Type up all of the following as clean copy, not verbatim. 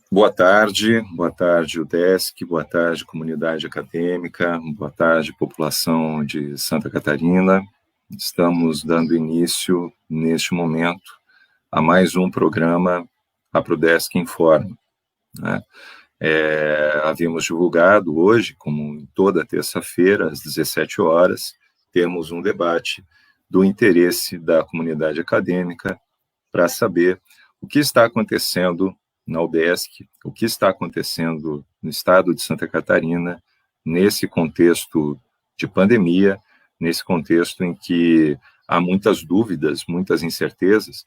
Boa tarde, UDESC, boa tarde, comunidade acadêmica, boa tarde, população de Santa Catarina. Estamos dando início, neste momento, a mais um programa, a Prudesc Informa, né? Havíamos divulgado hoje, como toda terça-feira, às 17 horas, temos um debate do interesse da comunidade acadêmica para saber o que está acontecendo na UDESC, o que está acontecendo no estado de Santa Catarina, nesse contexto de pandemia, nesse contexto em que há muitas dúvidas, muitas incertezas,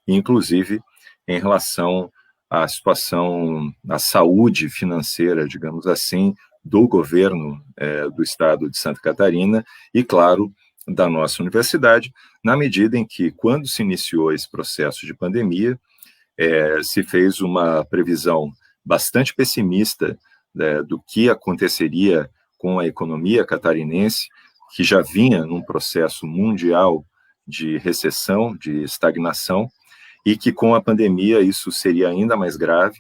inclusive em relação à situação, à saúde financeira, digamos assim, do governo do estado de Santa Catarina e, claro, da nossa universidade, na medida em que, quando se iniciou esse processo de pandemia, se fez uma previsão bastante pessimista do que aconteceria com a economia catarinense, que já vinha num processo mundial de recessão, de estagnação, e que com a pandemia isso seria ainda mais grave,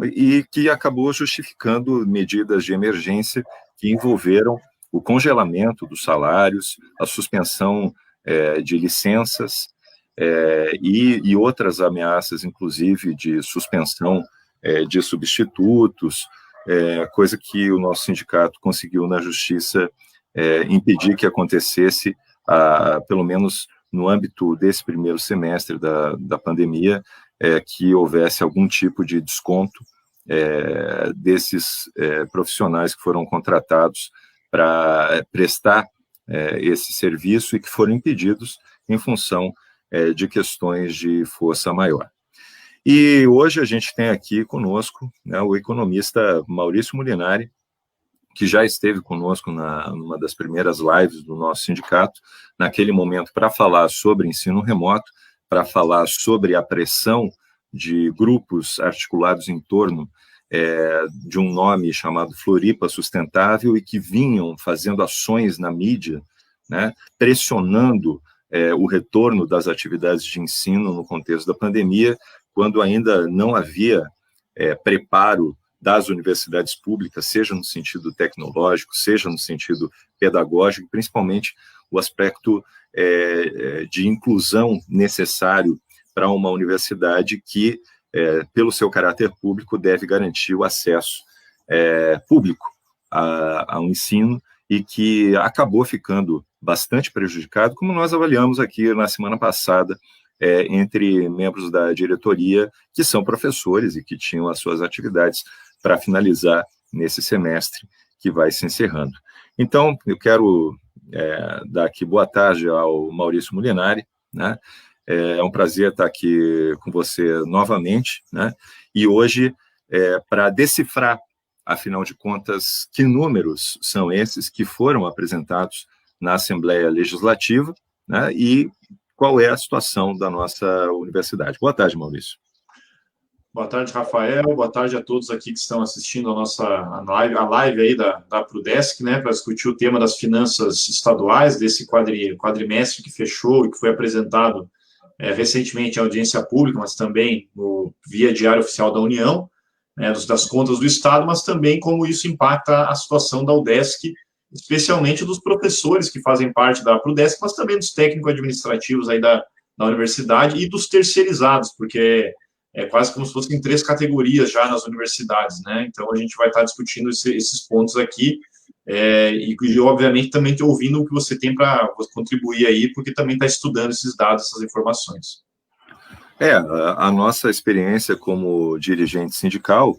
e que acabou justificando medidas de emergência que envolveram o congelamento dos salários, a suspensão de licenças, e outras ameaças, inclusive de suspensão de substitutos, coisa que o nosso sindicato conseguiu na justiça impedir que acontecesse, pelo menos no âmbito desse primeiro semestre da pandemia, que houvesse algum tipo de desconto desses profissionais que foram contratados para prestar esse serviço e que foram impedidos em função de questões de força maior. E hoje a gente tem aqui conosco, né, o economista Maurício Molinari, que já esteve conosco numa das primeiras lives do nosso sindicato, naquele momento para falar sobre ensino remoto, para falar sobre a pressão de grupos articulados em torno de um nome chamado Floripa Sustentável e que vinham fazendo ações na mídia, né, pressionando o retorno das atividades de ensino no contexto da pandemia, quando ainda não havia preparo das universidades públicas, seja no sentido tecnológico, seja no sentido pedagógico, principalmente o aspecto de inclusão necessário para uma universidade que, pelo seu caráter público, deve garantir o acesso público ao ensino e que acabou ficando bastante prejudicado, como nós avaliamos aqui na semana passada, entre membros da diretoria que são professores e que tinham as suas atividades para finalizar nesse semestre que vai se encerrando. Então, eu quero dar aqui boa tarde ao Maurício Molinari, né? É um prazer estar aqui com você novamente, né? E hoje, para decifrar, afinal de contas, que números são esses que foram apresentados na Assembleia Legislativa, né? E qual é a situação da nossa universidade. Boa tarde, Maurício. Boa tarde, Rafael. Boa tarde a todos aqui que estão assistindo a live aí da Prudesc, né, para discutir o tema das finanças estaduais, desse quadrimestre que fechou e que foi apresentado recentemente em audiência pública, mas também via Diário Oficial da União, né, das contas do Estado, mas também como isso impacta a situação da UDESC, especialmente dos professores que fazem parte da Prudesc, mas também dos técnico-administrativos aí da universidade e dos terceirizados, porque é quase como se fossem 3 categorias já nas universidades, né? Então, a gente vai estar discutindo esses pontos aqui e, obviamente, também ouvindo o que você tem para contribuir aí, porque também está estudando esses dados, essas informações. A nossa experiência como dirigente sindical,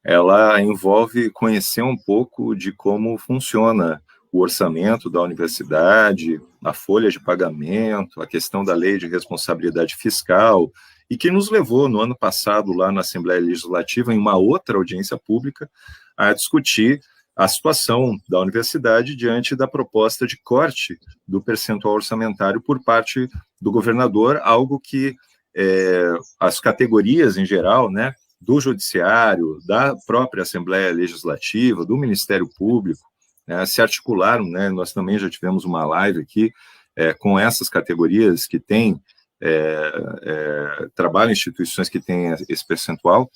ela envolve conhecer um pouco de como funciona o orçamento da universidade, a folha de pagamento, a questão da lei de responsabilidade fiscal, e que nos levou, no ano passado, lá na Assembleia Legislativa, em uma outra audiência pública, a discutir a situação da universidade diante da proposta de corte do percentual orçamentário por parte do governador, algo que as categorias em geral, né, do Judiciário, da própria Assembleia Legislativa, do Ministério Público, se articularam, né, nós também já tivemos uma live aqui com essas categorias que têm trabalham em instituições que têm esse percentual,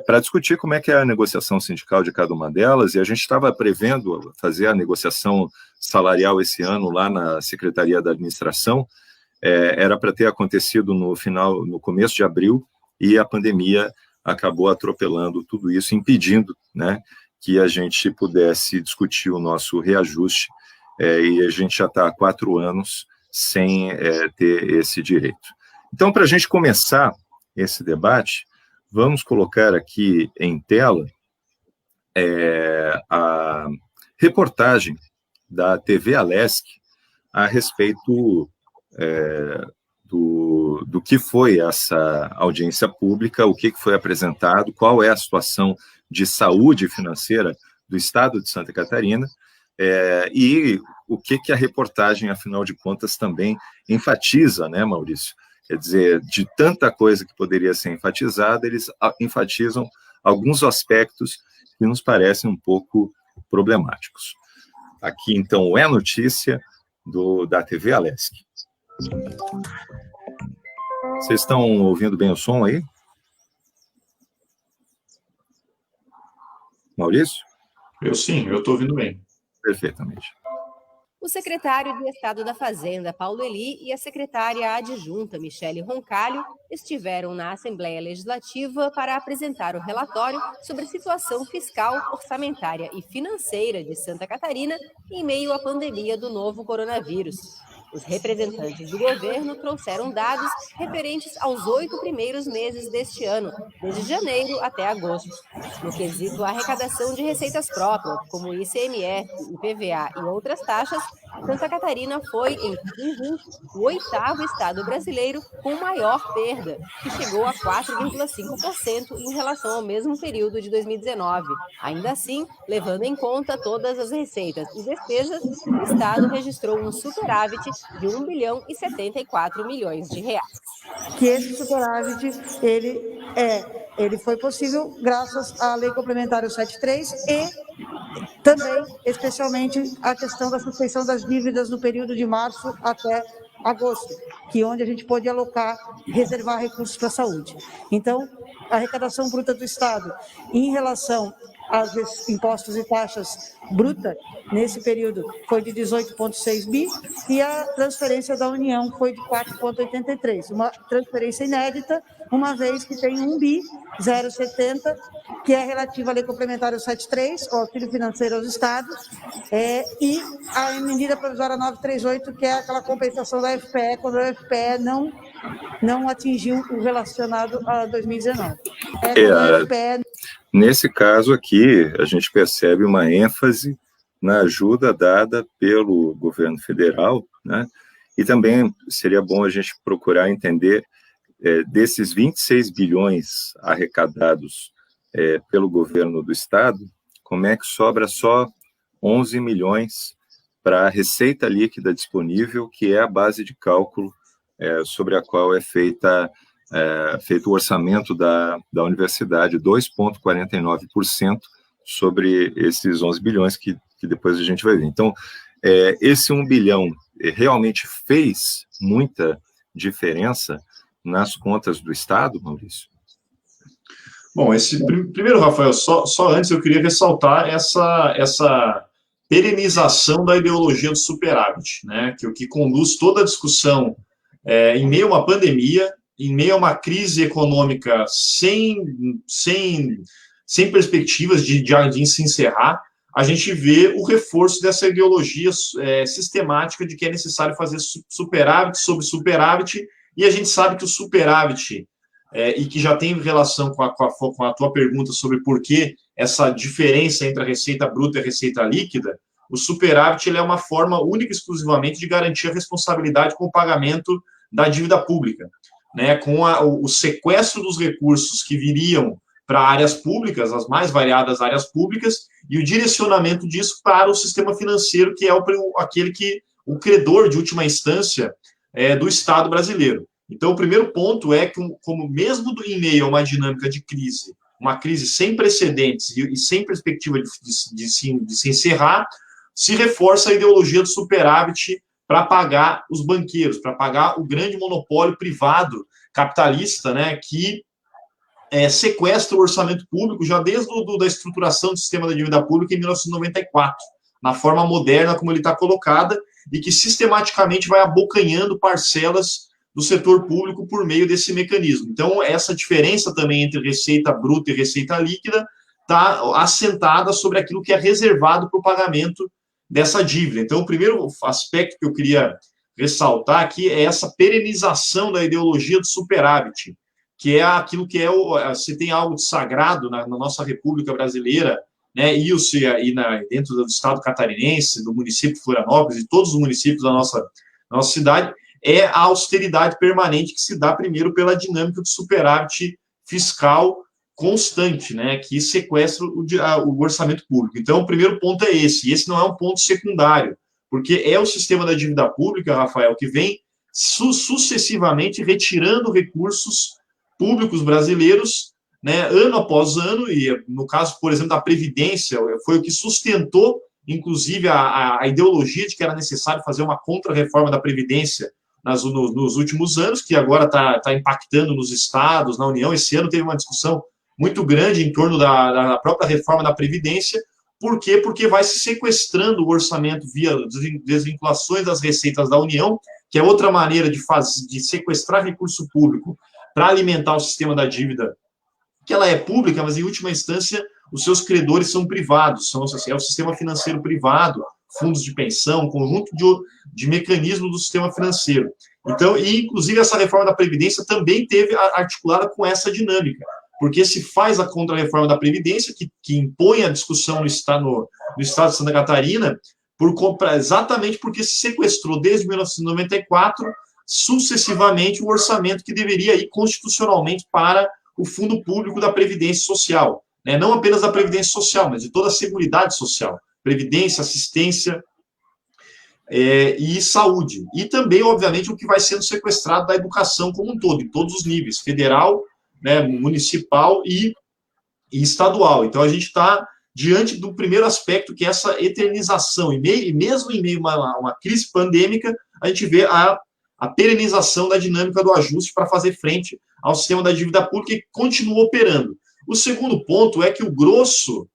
para discutir como é que é a negociação sindical de cada uma delas, e a gente estava prevendo fazer a negociação salarial esse ano lá na Secretaria da Administração. Era para ter acontecido no começo de abril, e a pandemia acabou atropelando tudo isso, impedindo, né, que a gente pudesse discutir o nosso reajuste, e a gente já está há 4 anos sem ter esse direito. Então, para a gente começar esse debate, vamos colocar aqui em tela a reportagem da TV Alesc a respeito do que foi essa audiência pública, o que foi apresentado, qual é a situação de saúde financeira do Estado de Santa Catarina, e o que a reportagem, afinal de contas, também enfatiza, né, Maurício? Quer dizer, de tanta coisa que poderia ser enfatizada, eles enfatizam alguns aspectos que nos parecem um pouco problemáticos. Aqui, então, é notícia da TV Alesc. Vocês estão ouvindo bem o som aí? Maurício? Eu sim, eu estou ouvindo bem. Perfeitamente. O secretário de Estado da Fazenda, Paulo Eli, e a secretária adjunta, Michele Roncalho, estiveram na Assembleia Legislativa para apresentar o relatório sobre a situação fiscal, orçamentária e financeira de Santa Catarina em meio à pandemia do novo coronavírus. Os representantes do governo trouxeram dados referentes aos 8 primeiros meses deste ano, desde janeiro até agosto. No quesito arrecadação de receitas próprias, como ICMS, IPVA e outras taxas, Santa Catarina foi, em 2020, o 8º estado brasileiro com maior perda, que chegou a 4,5% em relação ao mesmo período de 2019. Ainda assim, levando em conta todas as receitas e despesas, o estado registrou um superávit de 1 bilhão e 74 milhões de reais. Que esse superávit, ele foi possível graças à Lei Complementar 73 e também, especialmente, a questão da suspensão das dívidas no período de março até agosto, que é onde a gente pôde alocar, reservar recursos para a saúde. Então, a arrecadação bruta do Estado, em relação aos impostos e taxas bruta, nesse período, foi de 18,6 bi, e a transferência da União foi de 4,83, uma transferência inédita, uma vez que tem 1 bi, 0,70, que é relativa à Lei Complementar 73, o auxílio financeiro aos estados, e a medida provisória 938, que é aquela compensação da FPE, quando a FPE não atingiu o relacionado a 2019. Nesse caso aqui, a gente percebe uma ênfase na ajuda dada pelo governo federal, né? E também seria bom a gente procurar entender desses 26 bilhões arrecadados pelo governo do estado, como é que sobra só 11 milhões para a receita líquida disponível, que é a base de cálculo sobre a qual é feito o orçamento da universidade, 2,49% sobre esses 11 bilhões que depois a gente vai ver. Então, esse 1 bilhão realmente fez muita diferença nas contas do Estado, Maurício? Bom, primeiro, Rafael, só antes eu queria ressaltar essa perenização da ideologia do superávit, né? Que o que conduz toda a discussão em meio a uma pandemia, em meio a uma crise econômica sem perspectivas de se encerrar, a gente vê o reforço dessa ideologia sistemática de que é necessário fazer superávit sobre superávit, e a gente sabe que o superávit, e que já tem relação com a tua pergunta sobre por que essa diferença entre a receita bruta e a receita líquida, o superávit ele é uma forma única e exclusivamente de garantir a responsabilidade com o pagamento da dívida pública, né, com o sequestro dos recursos que viriam para áreas públicas, as mais variadas áreas públicas, e o direcionamento disso para o sistema financeiro, que é o credor de última instância do Estado brasileiro. Então, o primeiro ponto é que, como mesmo em meio a uma dinâmica de crise, uma crise sem precedentes e sem perspectiva de se encerrar, se reforça a ideologia do superávit para pagar os banqueiros, para pagar o grande monopólio privado capitalista, né, que sequestra o orçamento público já desde da estruturação do sistema da dívida pública em 1994, na forma moderna como ele está colocada, e que sistematicamente vai abocanhando parcelas do setor público por meio desse mecanismo. Então, essa diferença também entre receita bruta e receita líquida está assentada sobre aquilo que é reservado para o pagamento dessa dívida. Então, o primeiro aspecto que eu queria ressaltar aqui é essa perenização da ideologia do superávit, que é aquilo que se tem algo de sagrado na nossa República Brasileira, né, dentro do estado catarinense, do município de Florianópolis e todos os municípios da nossa cidade, é a austeridade permanente que se dá primeiro pela dinâmica do superávit fiscal constante, né, que sequestra o orçamento público. Então, o primeiro ponto é esse, e esse não é um ponto secundário, porque é o sistema da dívida pública, Rafael, que vem sucessivamente retirando recursos públicos brasileiros, né, ano após ano, e no caso, por exemplo, da Previdência, foi o que sustentou, inclusive, a ideologia de que era necessário fazer uma contra-reforma da Previdência nos últimos anos, que agora está impactando nos estados, na União. Esse ano teve uma discussão muito grande em torno da própria reforma da Previdência. Por quê? Porque vai se sequestrando o orçamento via desvinculações das receitas da União, que é outra maneira de sequestrar recurso público para alimentar o sistema da dívida, que ela é pública, mas em última instância os seus credores são privados, é o sistema financeiro privado, fundos de pensão, conjunto de mecanismos do sistema financeiro. Então, e inclusive essa reforma da Previdência também teve articulada com essa dinâmica, porque se faz a contra-reforma da Previdência, que impõe a discussão no estado de Santa Catarina, exatamente porque se sequestrou desde 1994, sucessivamente, o orçamento que deveria ir constitucionalmente para o Fundo Público da Previdência Social, né? Não apenas da Previdência Social, mas de toda a Seguridade Social, Previdência, assistência e saúde. E também, obviamente, o que vai sendo sequestrado da educação como um todo, em todos os níveis, federal, né, municipal e estadual. Então, a gente está diante do primeiro aspecto, que é essa eternização. E mesmo em meio a uma crise pandêmica, a gente vê a perenização da dinâmica do ajuste para fazer frente ao sistema da dívida pública, que continua operando. O segundo ponto é que o grosso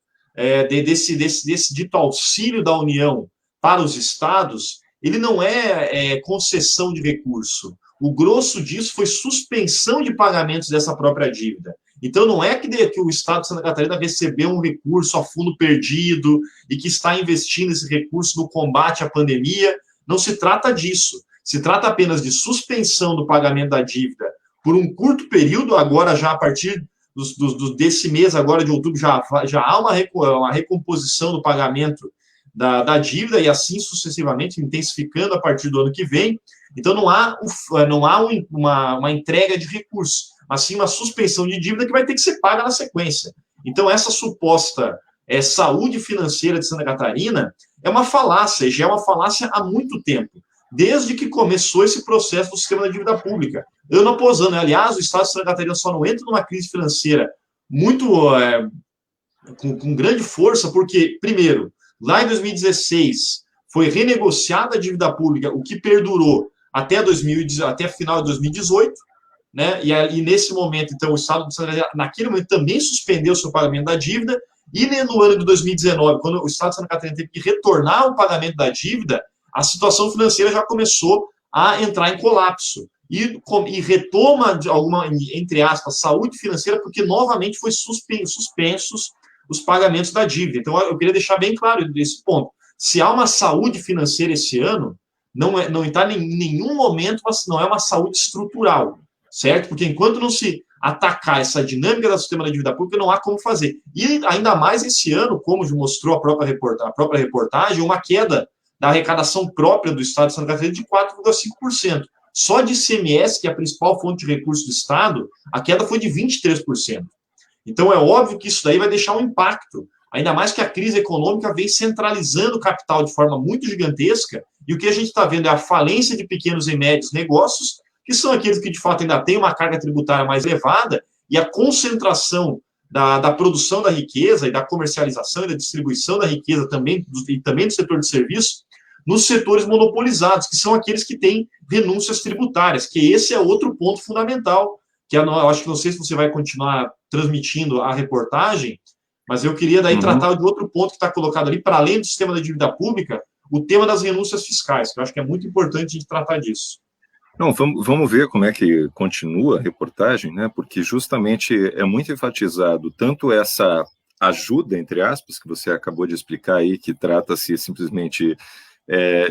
desse dito auxílio da União para os estados, ele não é concessão de recurso. O grosso disso foi suspensão de pagamentos dessa própria dívida. Então, não é que o Estado de Santa Catarina recebeu um recurso a fundo perdido e que está investindo esse recurso no combate à pandemia. Não se trata disso. Se trata apenas de suspensão do pagamento da dívida por um curto período. Agora, já a partir desse mês, agora de outubro, já há uma recomposição do pagamento da dívida, e assim sucessivamente, intensificando a partir do ano que vem. Então, não há uma entrega de recursos, mas sim uma suspensão de dívida que vai ter que ser paga na sequência. Então, essa suposta saúde financeira de Santa Catarina é uma falácia, e já é uma falácia há muito tempo, desde que começou esse processo do sistema da dívida pública, ano após ano. Aliás, o Estado de Santa Catarina só não entra numa crise financeira muito com grande força, porque, primeiro, lá em 2016, foi renegociada a dívida pública, o que perdurou até final de 2018, né? E nesse momento, então, o Estado de Santa Catarina, naquele momento, também suspendeu o seu pagamento da dívida, e no ano de 2019, quando o Estado de Santa Catarina teve que retornar o pagamento da dívida, a situação financeira já começou a entrar em colapso. E retoma, alguma, entre aspas, saúde financeira, porque novamente foi suspensos os pagamentos da dívida. Então, eu queria deixar bem claro esse ponto. Se há uma saúde financeira esse ano, não está em nenhum momento, não é uma saúde estrutural, certo? Porque enquanto não se atacar essa dinâmica do sistema da dívida pública, não há como fazer. E ainda mais esse ano, como mostrou a própria reportagem, uma queda da arrecadação própria do Estado de Santa Catarina de 4,5%. Só de ICMS, que é a principal fonte de recursos do Estado, a queda foi de 23%. Então, é óbvio que isso daí vai deixar um impacto, ainda mais que a crise econômica vem centralizando o capital de forma muito gigantesca, e o que a gente está vendo é a falência de pequenos e médios negócios, que são aqueles que, de fato, ainda têm uma carga tributária mais elevada, e a concentração da produção da riqueza e da comercialização e da distribuição da riqueza também, e também do setor de serviços, nos setores monopolizados, que são aqueles que têm renúncias tributárias, que esse é outro ponto fundamental que eu acho que não sei se você vai continuar transmitindo a reportagem, mas eu queria daí tratar de outro ponto que está colocado ali, para além do sistema da dívida pública, o tema das renúncias fiscais, que eu acho que é muito importante a gente tratar disso. Não, vamos ver como é que continua a reportagem, né? Porque justamente é muito enfatizado tanto essa ajuda, entre aspas, que você acabou de explicar aí, que trata-se simplesmente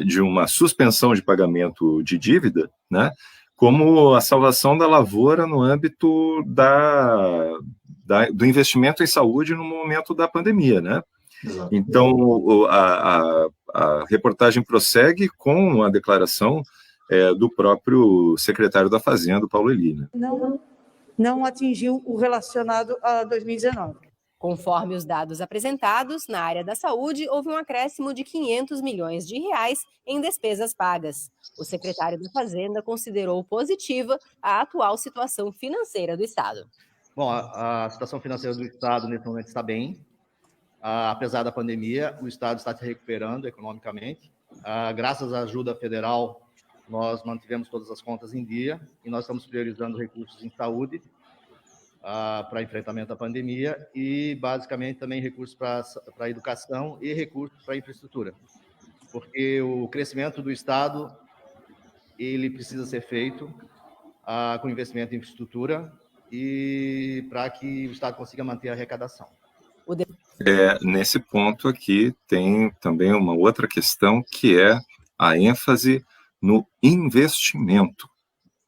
de uma suspensão de pagamento de dívida, né? Como a salvação da lavoura no âmbito do investimento em saúde no momento da pandemia, né? Exato. Então, a reportagem prossegue com a declaração do próprio secretário da Fazenda, Paulo Eli. Né? Não atingiu o relacionado a 2019. Conforme os dados apresentados, na área da saúde, houve um acréscimo de 500 milhões de reais em despesas pagas. O secretário da Fazenda considerou positiva a atual situação financeira do Estado. Bom, a situação financeira do Estado nesse momento está bem. Apesar da pandemia, o Estado está se recuperando economicamente. Graças à ajuda federal, nós mantivemos todas as contas em dia e nós estamos priorizando recursos em saúde para enfrentamento à pandemia e, basicamente, também recursos para a educação e recursos para a infraestrutura. Porque o crescimento do Estado, ele precisa ser feito com investimento em infraestrutura e para que o Estado consiga manter a arrecadação. Nesse ponto aqui tem também uma outra questão, que é a ênfase no investimento.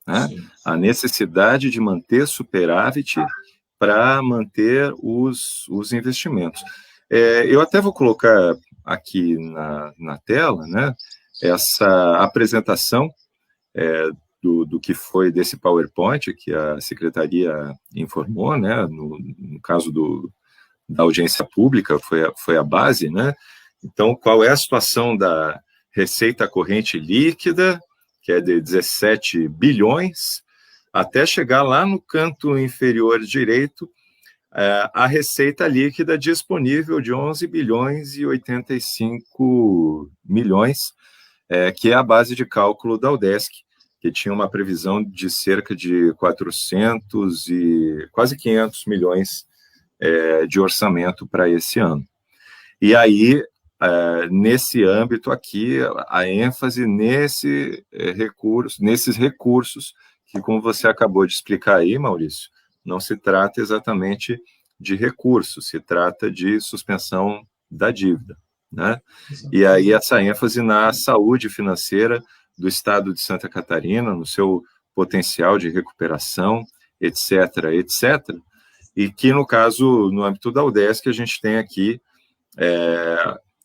Né? A necessidade de manter superávit para manter os investimentos. Eu até vou colocar aqui na tela, né, essa apresentação do que foi desse PowerPoint que a Secretaria informou, né, no caso da audiência pública, foi a base, né? Então, qual é a situação da receita corrente líquida, que é de 17 bilhões, até chegar lá no canto inferior direito, a receita líquida disponível de 11 bilhões e 85 milhões, que é a base de cálculo da UDESC, que tinha uma previsão de cerca de 400 e quase 500 milhões de orçamento para esse ano. E aí, nesse âmbito aqui, a ênfase nesses recursos, que, como você acabou de explicar aí, Maurício, não se trata exatamente de recursos, se trata de suspensão da dívida, né? E aí essa ênfase na saúde financeira do Estado de Santa Catarina, no seu potencial de recuperação, etc., etc., e que, no caso, no âmbito da UDESC, a gente tem aqui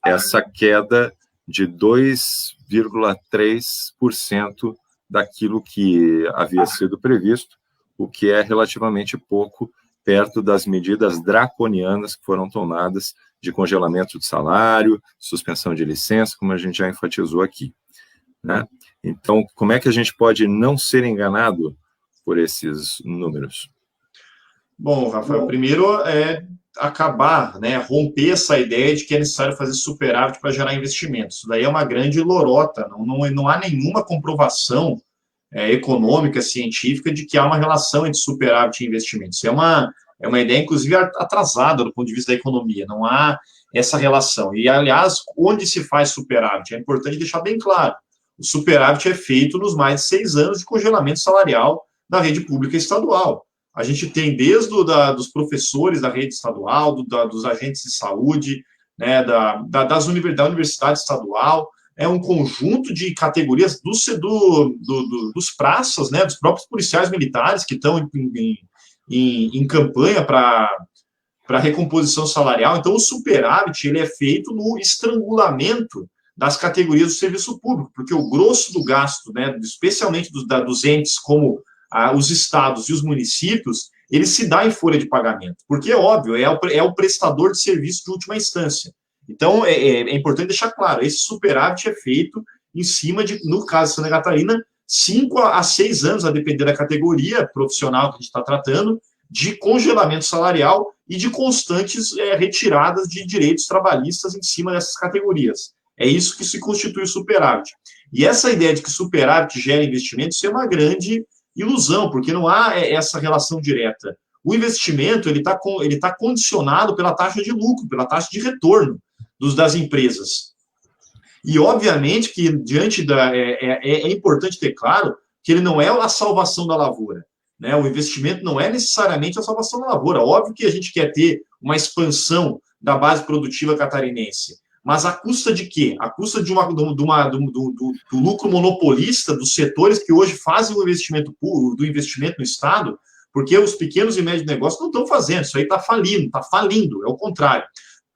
essa queda de 2,3% daquilo que havia sido previsto, o que é relativamente pouco perto das medidas draconianas que foram tomadas de congelamento de salário, suspensão de licença, como a gente já enfatizou aqui, né? Então, como é que a gente pode não ser enganado por esses números? Bom, Rafael, primeiro acabar, né, romper essa ideia de que é necessário fazer superávit para gerar investimentos. Isso daí é uma grande lorota, não há nenhuma comprovação econômica, científica, de que há uma relação entre superávit e investimentos. Isso é uma ideia, inclusive, atrasada do ponto de vista da economia, não há essa relação. E, aliás, onde se faz superávit? É importante deixar bem claro, o superávit é feito nos mais de 6 anos de congelamento salarial da rede pública estadual. A gente tem desde dos professores da rede estadual, dos agentes de saúde, né, da universidade estadual, um conjunto de categorias dos praças, né, dos próprios policiais militares que estão em campanha para recomposição salarial. Então, o superávit ele é feito no estrangulamento das categorias do serviço público, porque o grosso do gasto, né, especialmente dos entes como os estados e os municípios, ele se dá em folha de pagamento, porque é óbvio, é o prestador de serviço de última instância. Então, é importante deixar claro, esse superávit é feito em cima de, no caso de Santa Catarina, 5 a 6 anos, a depender da categoria profissional que a gente está tratando, de congelamento salarial e de constantes retiradas de direitos trabalhistas em cima dessas categorias. É isso que se constitui o superávit. E essa ideia de que superávit gera investimento, isso é uma grande ilusão, porque não há essa relação direta. O investimento ele tá condicionado pela taxa de lucro, pela taxa de retorno das empresas. E, obviamente, que diante é importante ter claro que ele não é a salvação da lavoura, né? O investimento não é necessariamente a salvação da lavoura. Óbvio que a gente quer ter uma expansão da base produtiva catarinense, mas à custa de quê? À custa do lucro monopolista dos setores que hoje fazem o investimento do investimento no Estado, porque os pequenos e médios negócios não estão fazendo, isso aí está falindo, é o contrário.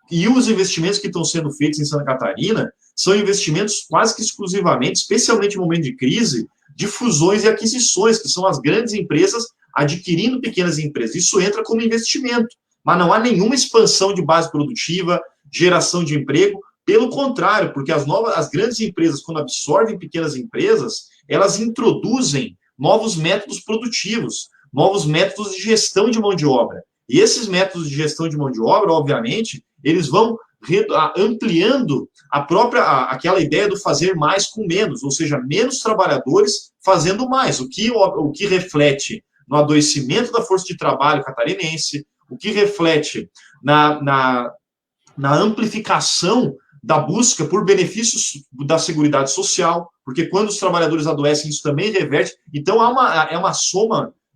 E os investimentos que estão sendo feitos em Santa Catarina são investimentos quase que exclusivamente, especialmente no momento de crise, de fusões e aquisições, que são as grandes empresas adquirindo pequenas empresas. Isso entra como investimento, mas não há nenhuma expansão de base produtiva, geração de emprego, pelo contrário, porque as grandes empresas, quando absorvem pequenas empresas, elas introduzem novos métodos produtivos, novos métodos de gestão de mão de obra. E esses métodos de gestão de mão de obra, obviamente, eles vão ampliando aquela ideia do fazer mais com menos, ou seja, menos trabalhadores fazendo mais, o que reflete no adoecimento da força de trabalho catarinense, o que reflete na amplificação da busca por benefícios da Seguridade Social, porque quando os trabalhadores adoecem, isso também reverte. Então,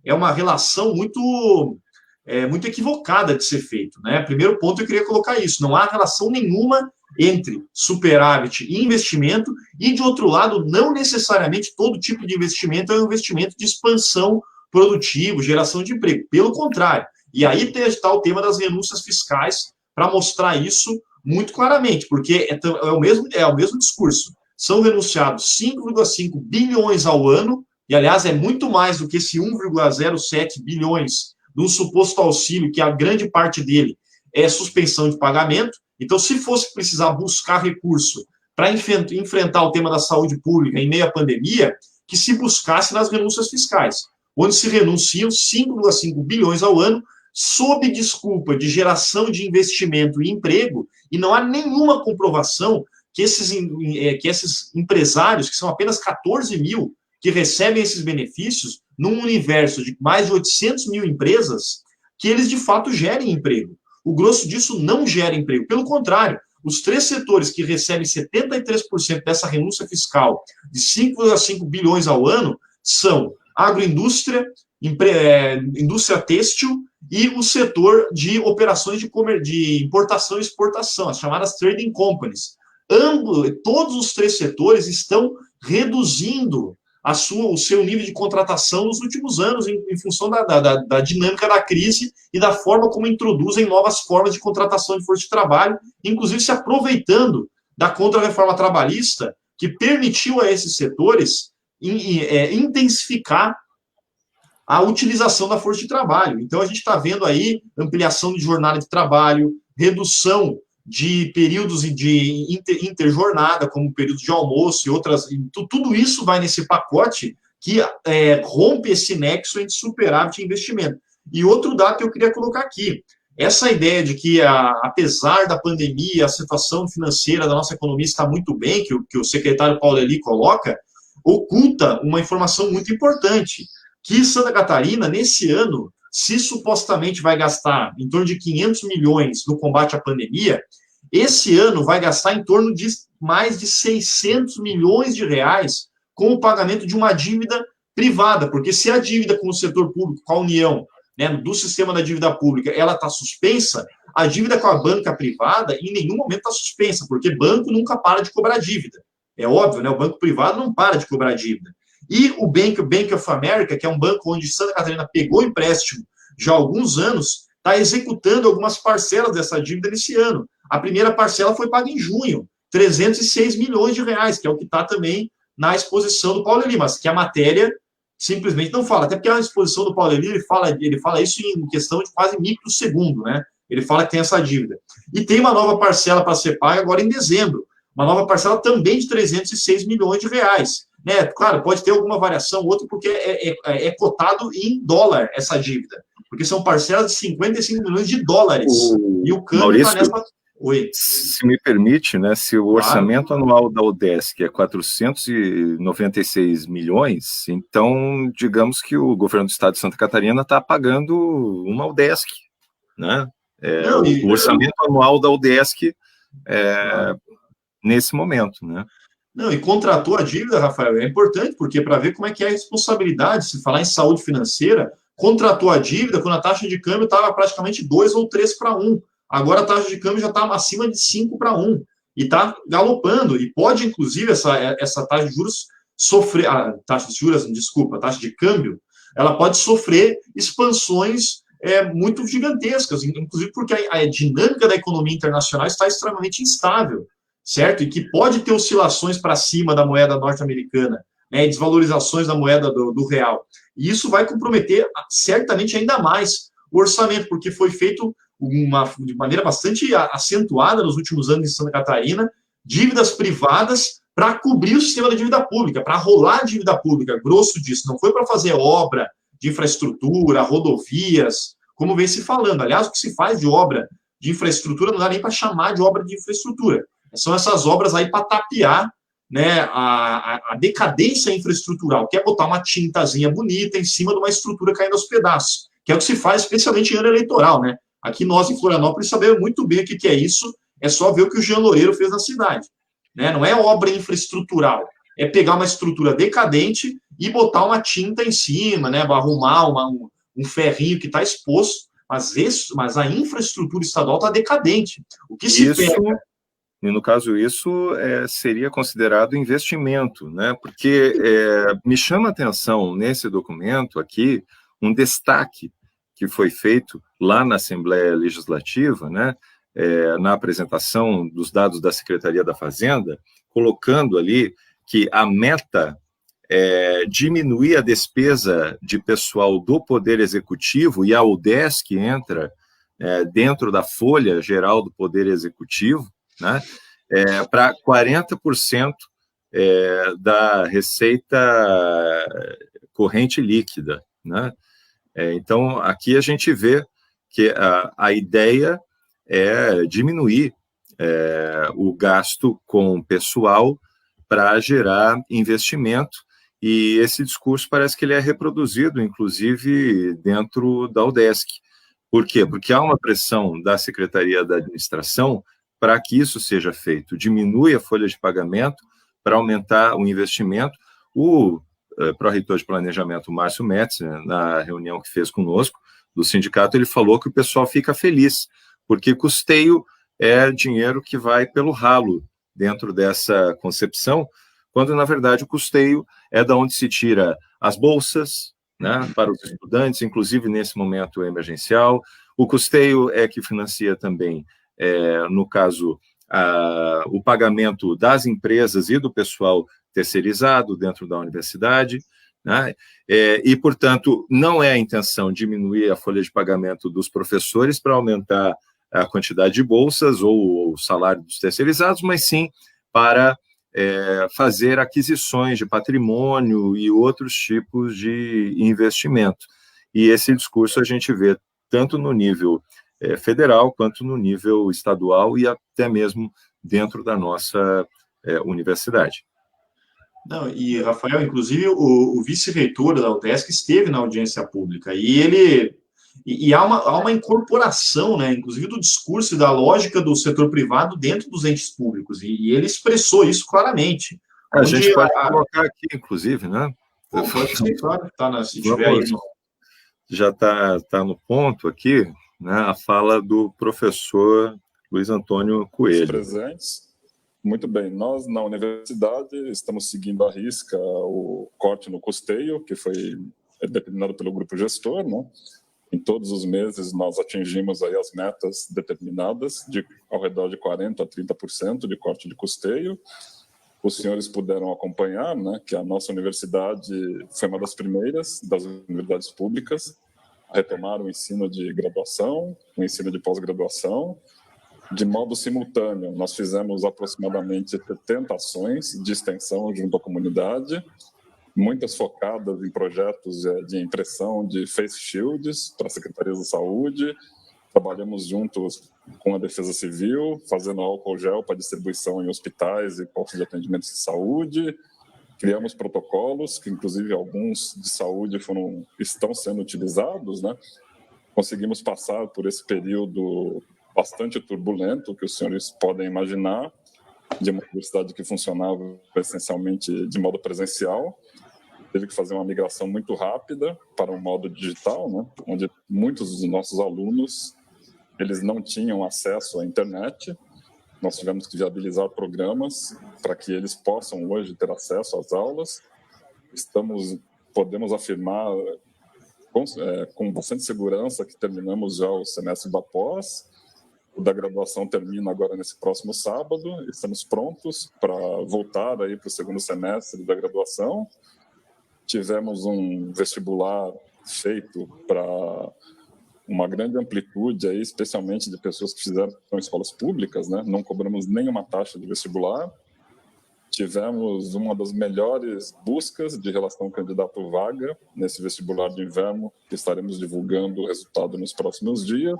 é uma relação muito equivocada de ser feito, né? Primeiro ponto, eu queria colocar isso. Não há relação nenhuma entre superávit e investimento, e, de outro lado, não necessariamente todo tipo de investimento é um investimento de expansão produtiva, geração de emprego. Pelo contrário. E aí está o tema das renúncias fiscais para mostrar isso muito claramente, porque é o mesmo discurso. São renunciados 5,5 bilhões ao ano, e, aliás, é muito mais do que esse 1,07 bilhões de um suposto auxílio, que a grande parte dele é suspensão de pagamento. Então, se fosse precisar buscar recurso para enfrentar o tema da saúde pública em meio à pandemia, que se buscasse nas renúncias fiscais, onde se renunciam 5,5 bilhões ao ano, sob desculpa de geração de investimento e emprego, e não há nenhuma comprovação que esses empresários, que são apenas 14 mil, que recebem esses benefícios, num universo de mais de 800 mil empresas, que eles de fato gerem emprego. O grosso disso não gera emprego. Pelo contrário, os 3 setores que recebem 73% dessa renúncia fiscal de 5,5 bilhões ao ano são agroindústria, indústria têxtil e o setor de operações de importação e exportação, as chamadas trading companies. Todos os 3 setores estão reduzindo o seu nível de contratação nos últimos anos, em função da dinâmica da crise e da forma como introduzem novas formas de contratação de força de trabalho, inclusive se aproveitando da contra-reforma trabalhista, que permitiu a esses setores intensificar a utilização da força de trabalho. Então, a gente está vendo aí ampliação de jornada de trabalho, redução de períodos de interjornada, como períodos de almoço e outras. Tudo isso vai nesse pacote que rompe esse nexo entre superávit e investimento. E outro dado que eu queria colocar aqui, essa ideia de que, apesar da pandemia, a situação financeira da nossa economia está muito bem, que o secretário Paulo Eli coloca, oculta uma informação muito importante, que Santa Catarina, nesse ano, se supostamente vai gastar em torno de 500 milhões no combate à pandemia, esse ano vai gastar em torno de mais de 600 milhões de reais com o pagamento de uma dívida privada, porque se a dívida com o setor público, com a União, né, do sistema da dívida pública, ela está suspensa, a dívida com a banca privada em nenhum momento está suspensa, porque banco nunca para de cobrar dívida. É óbvio, né? O banco privado não para de cobrar dívida. E o Bank of America, que é um banco onde Santa Catarina pegou empréstimo já há alguns anos, está executando algumas parcelas dessa dívida nesse ano. A primeira parcela foi paga em junho, 306 milhões de reais, que é o que está também na exposição do Paulo Eli, mas que a matéria simplesmente não fala. Até porque a exposição do Paulo Eli, ele fala isso em questão de quase microsegundo, né? Ele fala que tem essa dívida. E tem uma nova parcela para ser paga agora em dezembro, uma nova parcela também de 306 milhões de reais. Né? Claro, pode ter alguma variação, outra, porque é cotado em dólar essa dívida, porque são parcelas de 55 milhões de dólares. E o câmbio está nessa... Oi. Se me permite, né, se o orçamento anual da UDESC é 496 milhões, então, digamos que o governo do estado de Santa Catarina está pagando uma UDESC, né? O orçamento anual da UDESC nesse momento, né? Não, e contratou a dívida, Rafael, é importante, porque para ver como é que é a responsabilidade, se falar em saúde financeira, contratou a dívida quando a taxa de câmbio estava praticamente 2 ou 3 para 1. Agora a taxa de câmbio já está acima de 5 para 1 e está galopando. E pode, inclusive, essa taxa de juros sofrer, a taxa de câmbio, ela pode sofrer expansões muito gigantescas, inclusive porque a dinâmica da economia internacional está extremamente instável, certo? E que pode ter oscilações para cima da moeda norte-americana, né, e desvalorizações da moeda do real. E isso vai comprometer certamente ainda mais o orçamento, porque foi feito de maneira bastante acentuada nos últimos anos em Santa Catarina, dívidas privadas para cobrir o sistema da dívida pública, para rolar a dívida pública, grosso disso. Não foi para fazer obra de infraestrutura, rodovias, como vem se falando. Aliás, o que se faz de obra de infraestrutura não dá nem para chamar de obra de infraestrutura. São essas obras aí para tapear, né, a decadência infraestrutural, que é botar uma tintazinha bonita em cima de uma estrutura caindo aos pedaços, que é o que se faz especialmente em ano eleitoral, né? Aqui nós, em Florianópolis, sabemos muito bem o que é isso, é só ver o que o Jean Loureiro fez na cidade, né? Não é obra infraestrutural, é pegar uma estrutura decadente e botar uma tinta em cima, né, arrumar um ferrinho que está exposto, mas a infraestrutura estadual está decadente. O que se pega... E, no caso, isso seria considerado investimento, né? Porque me chama a atenção, nesse documento aqui, um destaque que foi feito lá na Assembleia Legislativa, né? Na apresentação dos dados da Secretaria da Fazenda, colocando ali que a meta é diminuir a despesa de pessoal do Poder Executivo, e a UDESC entra dentro da folha geral do Poder Executivo, né, para 40% da receita corrente líquida, né? Então, aqui a gente vê que a ideia é diminuir o gasto com pessoal para gerar investimento, e esse discurso parece que ele é reproduzido, inclusive, dentro da UDESC. Por quê? Porque há uma pressão da Secretaria da Administração para que isso seja feito. Diminui a folha de pagamento para aumentar o investimento. O pró-reitor de planejamento, Márcio Metz, na reunião que fez conosco, do sindicato, ele falou que o pessoal fica feliz, porque custeio é dinheiro que vai pelo ralo dentro dessa concepção, quando, na verdade, o custeio é da onde se tira as bolsas, né, para os estudantes, inclusive nesse momento emergencial. O custeio é que financia também, no caso, o pagamento das empresas e do pessoal terceirizado dentro da universidade, né? E, portanto, não é a intenção diminuir a folha de pagamento dos professores para aumentar a quantidade de bolsas ou o salário dos terceirizados, mas sim para fazer aquisições de patrimônio e outros tipos de investimento. E esse discurso a gente vê tanto no nível federal quanto no nível estadual e até mesmo dentro da nossa universidade. Não, e, Rafael, inclusive, o vice-reitor da UDESC esteve na audiência pública, e há uma incorporação, né, inclusive, do discurso e da lógica do setor privado dentro dos entes públicos, e ele expressou isso claramente. A gente pode colocar aqui, inclusive, né? Pode ser, claro, se tiver aí. Já está no ponto aqui, né, a fala do professor Luiz Antônio Coelho. Os presentes. Muito bem, nós na universidade estamos seguindo à risca o corte no custeio, que foi determinado pelo grupo gestor, né? Em todos os meses nós atingimos aí as metas determinadas, de ao redor de 40% a 30% de corte de custeio. Os senhores puderam acompanhar, né, que a nossa universidade foi uma das primeiras das universidades públicas a retomar o ensino de graduação, o ensino de pós-graduação, de modo simultâneo. Nós fizemos aproximadamente 70 ações de extensão junto à comunidade, muitas focadas em projetos de impressão de face shields para a Secretaria da Saúde, Trabalhamos juntos com a Defesa Civil, fazendo álcool gel para distribuição em hospitais e postos de atendimento de saúde. Criamos protocolos, que inclusive alguns de saúde estão sendo utilizados, né? Conseguimos passar por esse período bastante turbulento, que os senhores podem imaginar, de uma universidade que funcionava essencialmente de modo presencial. Teve que fazer uma migração muito rápida para um modo digital, né? Onde muitos dos nossos alunos eles não tinham acesso à internet. Nós tivemos que viabilizar programas para que eles possam hoje ter acesso às aulas. Podemos afirmar com bastante segurança que terminamos já o semestre da pós. O da graduação termina agora nesse próximo sábado. Estamos prontos para voltar aí para o segundo semestre da graduação. Tivemos um vestibular feito para uma grande amplitude, aí, especialmente de pessoas que fizeram em escolas públicas, né? Não cobramos nenhuma taxa de vestibular. Tivemos uma das melhores buscas de relação candidato-vaga nesse vestibular de inverno, que estaremos divulgando o resultado nos próximos dias.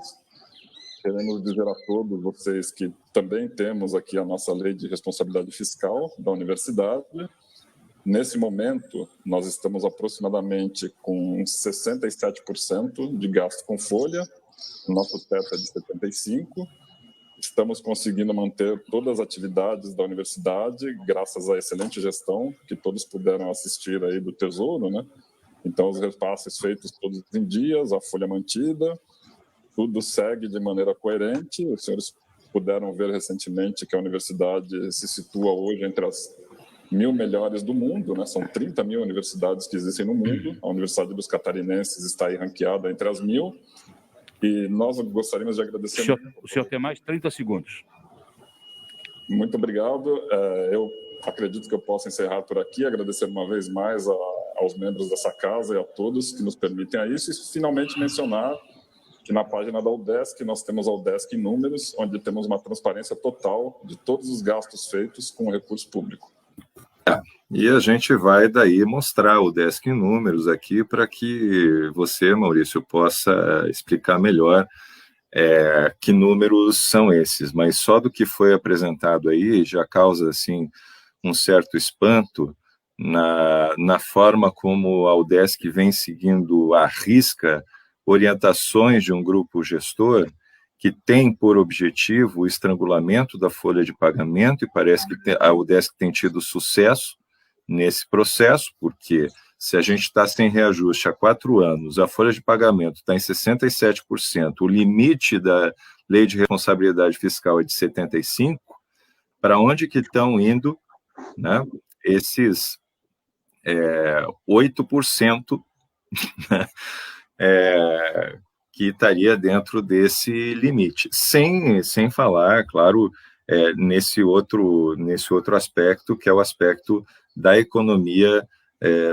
Queremos dizer a todos vocês que também temos aqui a nossa lei de responsabilidade fiscal da universidade. Nesse momento, nós estamos aproximadamente com 67% de gasto com folha, o nosso teto é de 75%. Estamos conseguindo manter todas as atividades da universidade, graças à excelente gestão que todos puderam assistir aí do Tesouro, né? Então, os repasses feitos todos em dias, a folha mantida, tudo segue de maneira coerente. Os senhores puderam ver recentemente que a universidade se situa hoje entre as 1.000 melhores do mundo, né? São 30.000 universidades que existem no mundo. A Universidade dos Catarinenses está aí ranqueada entre as 1.000. E nós gostaríamos de agradecer... O senhor tem mais 30 segundos. Muito obrigado. Eu acredito que eu posso encerrar por aqui, agradecer uma vez mais aos membros dessa casa e a todos que nos permitem a isso, e finalmente mencionar que na página da UDESC nós temos a UDESC em números, onde temos uma transparência total de todos os gastos feitos com o recurso público. E a gente vai daí mostrar o UDESC em números aqui para que você, Maurício, possa explicar melhor que números são esses, mas só do que foi apresentado aí já causa assim, um certo espanto na forma como a UDESC vem seguindo à risca orientações de um grupo gestor que tem por objetivo o estrangulamento da folha de pagamento, e parece que a UDESC tem tido sucesso nesse processo, porque se a gente está sem reajuste há 4 anos, a folha de pagamento está em 67%, o limite da lei de responsabilidade fiscal é de 75%, para onde que estão indo, né, esses 8%, né, que estaria dentro desse limite, sem falar, claro, nesse outro aspecto, que é o aspecto da economia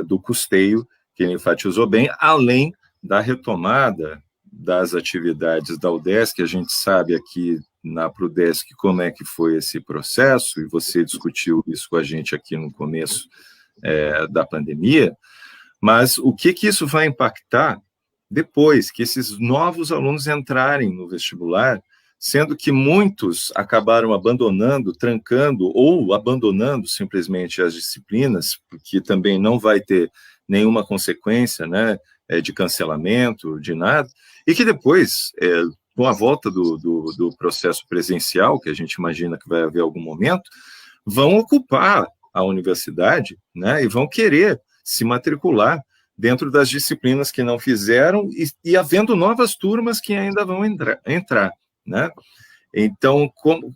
do custeio, que ele enfatizou bem, além da retomada das atividades da UDESC. A gente sabe aqui na Prudesc como é que foi esse processo, e você discutiu isso com a gente aqui no começo da pandemia, mas o que isso vai impactar depois que esses novos alunos entrarem no vestibular, sendo que muitos acabaram abandonando, trancando ou abandonando simplesmente as disciplinas, porque também não vai ter nenhuma consequência, né, de cancelamento, de nada, e que depois, com a volta do processo presencial, que a gente imagina que vai haver algum momento, vão ocupar a universidade, né, e vão querer se matricular dentro das disciplinas que não fizeram e havendo novas turmas que ainda vão entrar, né? Então,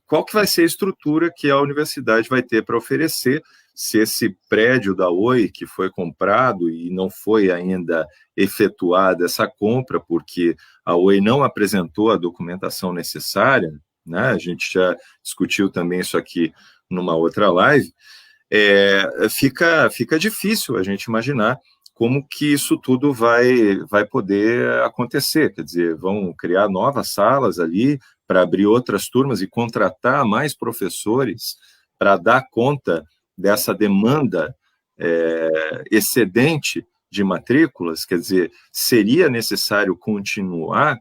qual que vai ser a estrutura que a universidade vai ter para oferecer, se esse prédio da Oi, que foi comprado e não foi ainda efetuada essa compra, porque a Oi não apresentou a documentação necessária, né? A gente já discutiu também isso aqui numa outra live, fica difícil a gente imaginar como que isso tudo vai poder acontecer. Quer dizer, vão criar novas salas ali para abrir outras turmas e contratar mais professores para dar conta dessa demanda excedente de matrículas. Quer dizer, seria necessário continuar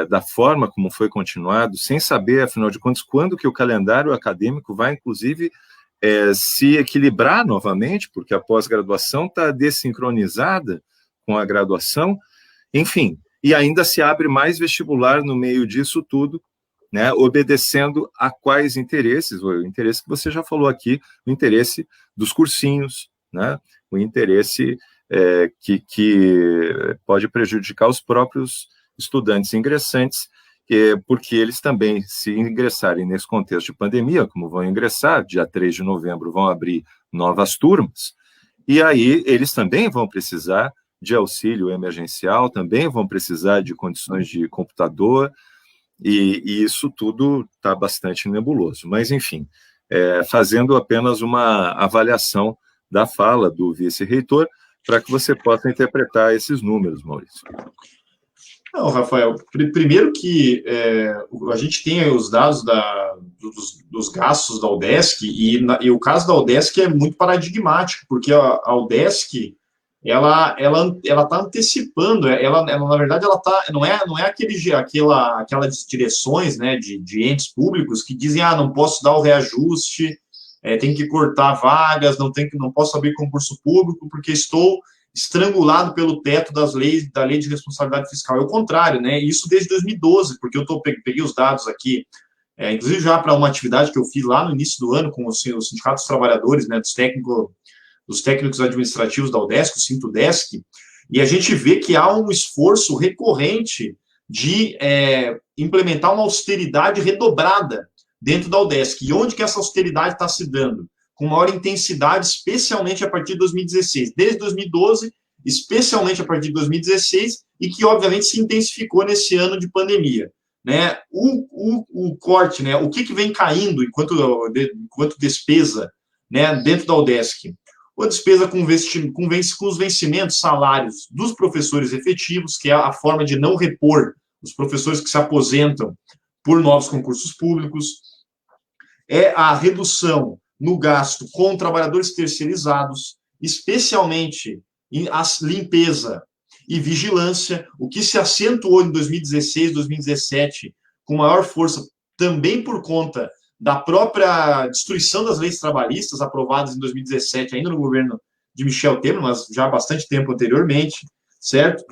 da forma como foi continuado, sem saber, afinal de contas, quando que o calendário acadêmico vai, inclusive, se equilibrar novamente, porque a pós-graduação está desincronizada com a graduação, enfim, e ainda se abre mais vestibular no meio disso tudo, né, obedecendo a quais interesses? O interesse que você já falou aqui, o interesse dos cursinhos, né, o interesse que pode prejudicar os próprios estudantes ingressantes, porque eles também, se ingressarem nesse contexto de pandemia, como vão ingressar, dia 3 de novembro vão abrir novas turmas, e aí eles também vão precisar de auxílio emergencial, também vão precisar de condições de computador, e isso tudo está bastante nebuloso. Mas, enfim, fazendo apenas uma avaliação da fala do vice-reitor, para que você possa interpretar esses números, Maurício. Não, Rafael, primeiro que a gente tem aí os dados dos gastos da UDESC, e o caso da UDESC é muito paradigmático, porque a UDESC, ela está antecipando, na verdade, não é aquelas direções, né, de entes públicos que dizem, não posso dar o reajuste, tem que cortar vagas, não posso abrir concurso público, porque estou estrangulado pelo teto da lei de responsabilidade fiscal. É o contrário, né? Isso desde 2012, porque eu peguei os dados aqui, inclusive já para uma atividade que eu fiz lá no início do ano com os sindicatos dos trabalhadores, né, dos técnicos administrativos da UDESC, o Sintudesc, e a gente vê que há um esforço recorrente de implementar uma austeridade redobrada dentro da UDESC. E onde que essa austeridade está se dando? Com maior intensidade, especialmente a partir de 2016. Desde 2012, especialmente a partir de 2016, e que, obviamente, se intensificou nesse ano de pandemia. Né? O corte, né? O que vem caindo enquanto despesa, né, dentro da UDESC? A despesa com os vencimentos, salários dos professores efetivos, que é a forma de não repor os professores que se aposentam por novos concursos públicos, a redução no gasto com trabalhadores terceirizados, especialmente a limpeza e vigilância, o que se acentuou em 2016, 2017, com maior força, também por conta da própria destruição das leis trabalhistas aprovadas em 2017, ainda no governo de Michel Temer, mas já há bastante tempo anteriormente, certo?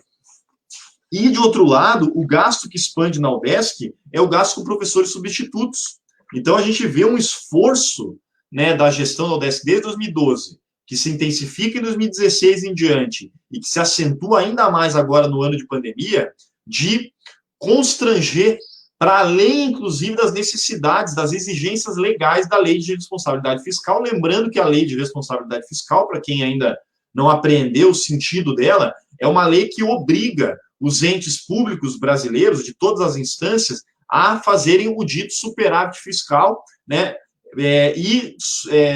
E, de outro lado, o gasto que expande na UDESC é o gasto com professores substitutos. Então, a gente vê um esforço, né, da gestão da UDESC desde 2012, que se intensifica em 2016 em diante, e que se acentua ainda mais agora no ano de pandemia, de constranger para além, inclusive, das necessidades, das exigências legais da Lei de Responsabilidade Fiscal. Lembrando que a Lei de Responsabilidade Fiscal, para quem ainda não apreendeu o sentido dela, é uma lei que obriga os entes públicos brasileiros, de todas as instâncias, a fazerem o dito superávit fiscal, né,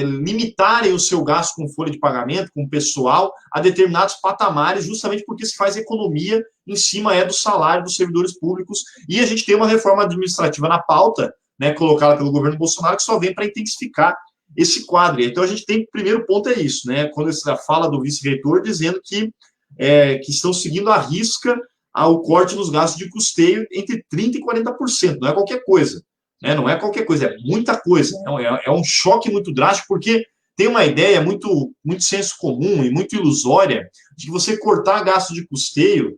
limitarem o seu gasto com folha de pagamento, com pessoal, a determinados patamares, justamente porque se faz economia em cima do salário dos servidores públicos, e a gente tem uma reforma administrativa na pauta, né, colocada pelo governo Bolsonaro, que só vem para intensificar esse quadro. Então, a gente tem, o primeiro ponto é isso, né, quando essa fala do vice-reitor dizendo que estão seguindo à risca o corte nos gastos de custeio entre 30% e 40%, não é qualquer coisa. Não é qualquer coisa, é muita coisa. É um choque muito drástico, porque tem uma ideia muito, muito senso comum e muito ilusória de que você cortar gasto de custeio,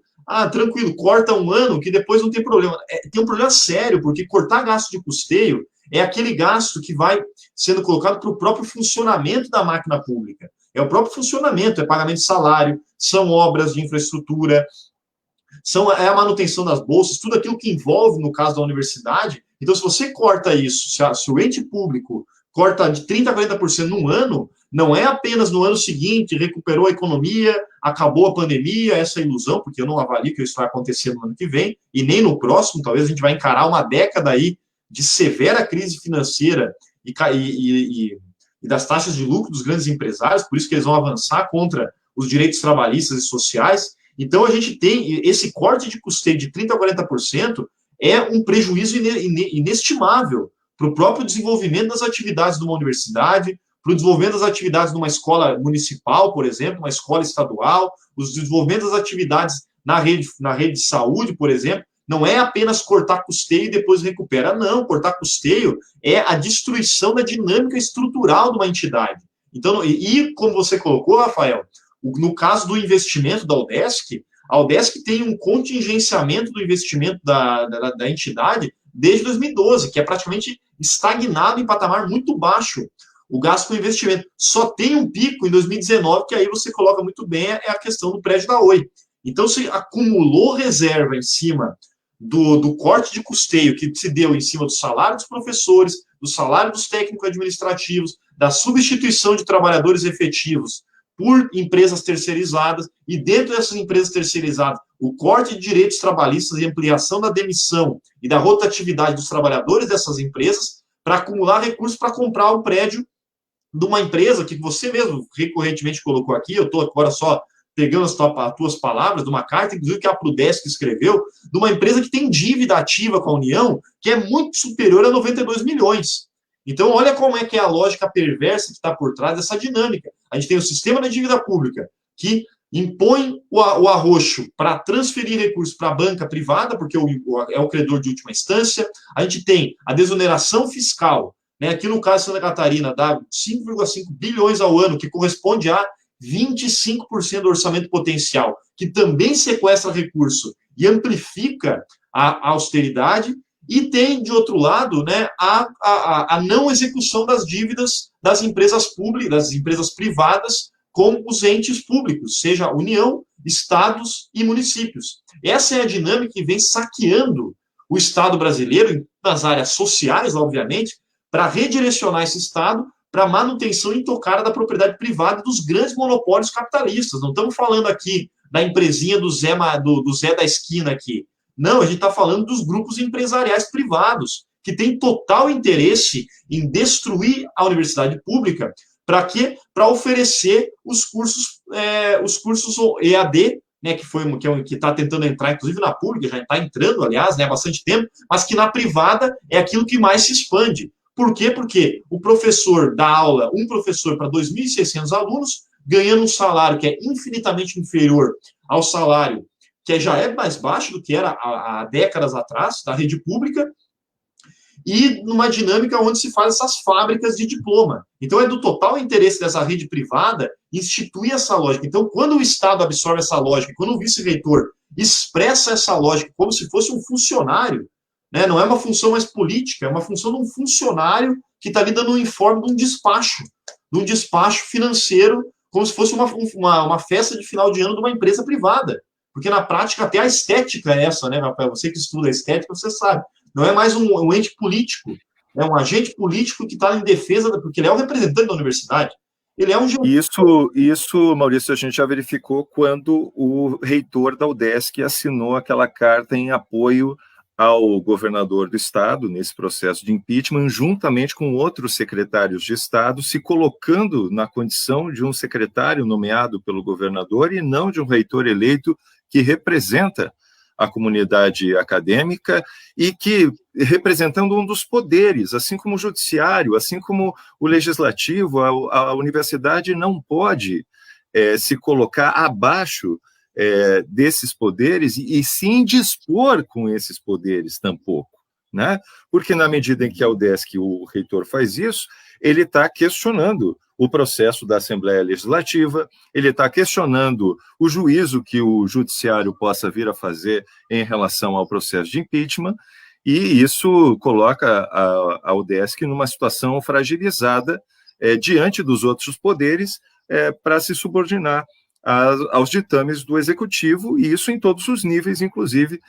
tranquilo, corta um ano que depois não tem problema. Tem um problema sério, porque cortar gasto de custeio é aquele gasto que vai sendo colocado para o próprio funcionamento da máquina pública. É o próprio funcionamento, é pagamento de salário, são obras de infraestrutura, é a manutenção das bolsas, tudo aquilo que envolve, no caso da universidade. Então, se você corta isso, se o ente público corta de 30% a 40% num ano, não é apenas no ano seguinte, recuperou a economia, acabou a pandemia, essa ilusão, porque eu não avalio que isso vai acontecer no ano que vem, e nem no próximo. Talvez a gente vai encarar uma década aí de severa crise financeira e das taxas de lucro dos grandes empresários, por isso que eles vão avançar contra os direitos trabalhistas e sociais. Então, a gente tem esse corte de custeio de 30% a 40%, é um prejuízo inestimável para o próprio desenvolvimento das atividades de uma universidade, para o desenvolvimento das atividades de uma escola municipal, por exemplo, uma escola estadual, os desenvolvimentos das atividades na rede de saúde, por exemplo. não é apenas cortar custeio e depois recupera. Não, cortar custeio é a destruição da dinâmica estrutural de uma entidade. Então, e como você colocou, Rafael, no caso do investimento da UDESC, a UDESC tem um contingenciamento do investimento da entidade desde 2012, que é praticamente estagnado em patamar muito baixo o gasto com investimento. Só tem um pico em 2019, que aí você coloca muito bem, é a questão do prédio da Oi. Então, se acumulou reserva em cima do corte de custeio que se deu em cima do salário dos professores, do salário dos técnicos administrativos, da substituição de trabalhadores efetivos por empresas terceirizadas, e dentro dessas empresas terceirizadas, o corte de direitos trabalhistas e ampliação da demissão e da rotatividade dos trabalhadores dessas empresas para acumular recursos para comprar um prédio de uma empresa que você mesmo recorrentemente colocou aqui. Eu estou agora só pegando as tuas palavras, de uma carta, inclusive, que a Prudesc escreveu, de uma empresa que tem dívida ativa com a União, que é muito superior a 92 milhões. Então, olha como é que é a lógica perversa que está por trás dessa dinâmica. A gente tem o sistema da dívida pública, que impõe o arroxo para transferir recursos para a banca privada, porque é o credor de última instância. A gente tem a desoneração fiscal, né? Aqui no caso de Santa Catarina, dá 5,5 bilhões ao ano, que corresponde a 25% do orçamento potencial, que também sequestra recurso e amplifica a austeridade. E tem, de outro lado, né, a não execução das dívidas das empresas públicas, das empresas privadas, com os entes públicos, seja União, estados e municípios. Essa é a dinâmica que vem saqueando o Estado brasileiro, nas áreas sociais, obviamente, para redirecionar esse Estado para a manutenção intocada da propriedade privada e dos grandes monopólios capitalistas. Não estamos falando aqui da empresinha do Zé da esquina aqui. Não, a gente está falando dos grupos empresariais privados, que têm total interesse em destruir a universidade pública. Para quê? Para oferecer os cursos EAD, né, que está tentando entrar, inclusive, na pública, já está entrando, aliás, né, há bastante tempo, mas que na privada é aquilo que mais se expande. Por quê? Porque o professor dá aula, um professor para 2.600 alunos, ganhando um salário que é infinitamente inferior ao salário que já é mais baixo do que era há décadas atrás, da rede pública, e numa dinâmica onde se faz essas fábricas de diploma. Então, é do total interesse dessa rede privada instituir essa lógica. Então, quando o Estado absorve essa lógica, quando o vice-reitor expressa essa lógica como se fosse um funcionário, né, não é uma função mais política, é uma função de um funcionário que está ali dando um informe de um despacho financeiro, como se fosse uma festa de final de ano de uma empresa privada. Porque, na prática, até a estética é essa, né, Rafael? Você que estuda a estética, você sabe. Não é mais um ente político, é um agente político que está em defesa, porque ele é o representante da universidade. Ele é um... Isso, Maurício, a gente já verificou quando o reitor da UDESC assinou aquela carta em apoio ao governador do estado, nesse processo de impeachment, juntamente com outros secretários de estado, se colocando na condição de um secretário nomeado pelo governador e não de um reitor eleito que representa a comunidade acadêmica e que, representando um dos poderes, assim como o judiciário, assim como o legislativo, a universidade não pode se colocar abaixo desses poderes e se indispor com esses poderes tampouco, né? Porque na medida em que a UDESC, o reitor, faz isso, ele está questionando o processo da Assembleia Legislativa, ele está questionando o juízo que o judiciário possa vir a fazer em relação ao processo de impeachment, e isso coloca a UDESC numa situação fragilizada diante dos outros poderes para se subordinar aos ditames do Executivo, e isso em todos os níveis, inclusive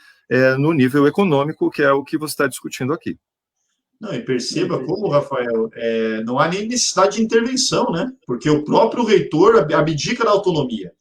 no nível econômico, que é o que você está discutindo aqui. Não, e perceba como, Rafael, não há nem necessidade de intervenção, né? Porque o próprio reitor abdica da autonomia.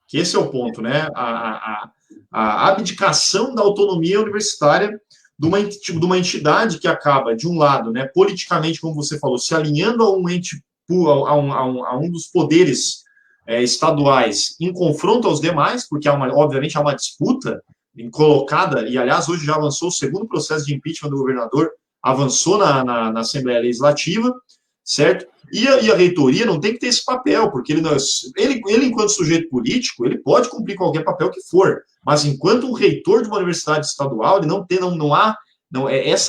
Que esse é o ponto, né? A abdicação da autonomia universitária de uma entidade que acaba, de um lado, né, politicamente, como você falou, se alinhando a um dos poderes estaduais em confronto aos demais, porque obviamente há uma disputa colocada, e aliás hoje já avançou o segundo processo de impeachment do governador, avançou na Assembleia Legislativa, certo? E a reitoria não tem que ter esse papel, porque ele, enquanto sujeito político, ele pode cumprir qualquer papel que for, mas enquanto o reitor de uma universidade estadual, ele não há,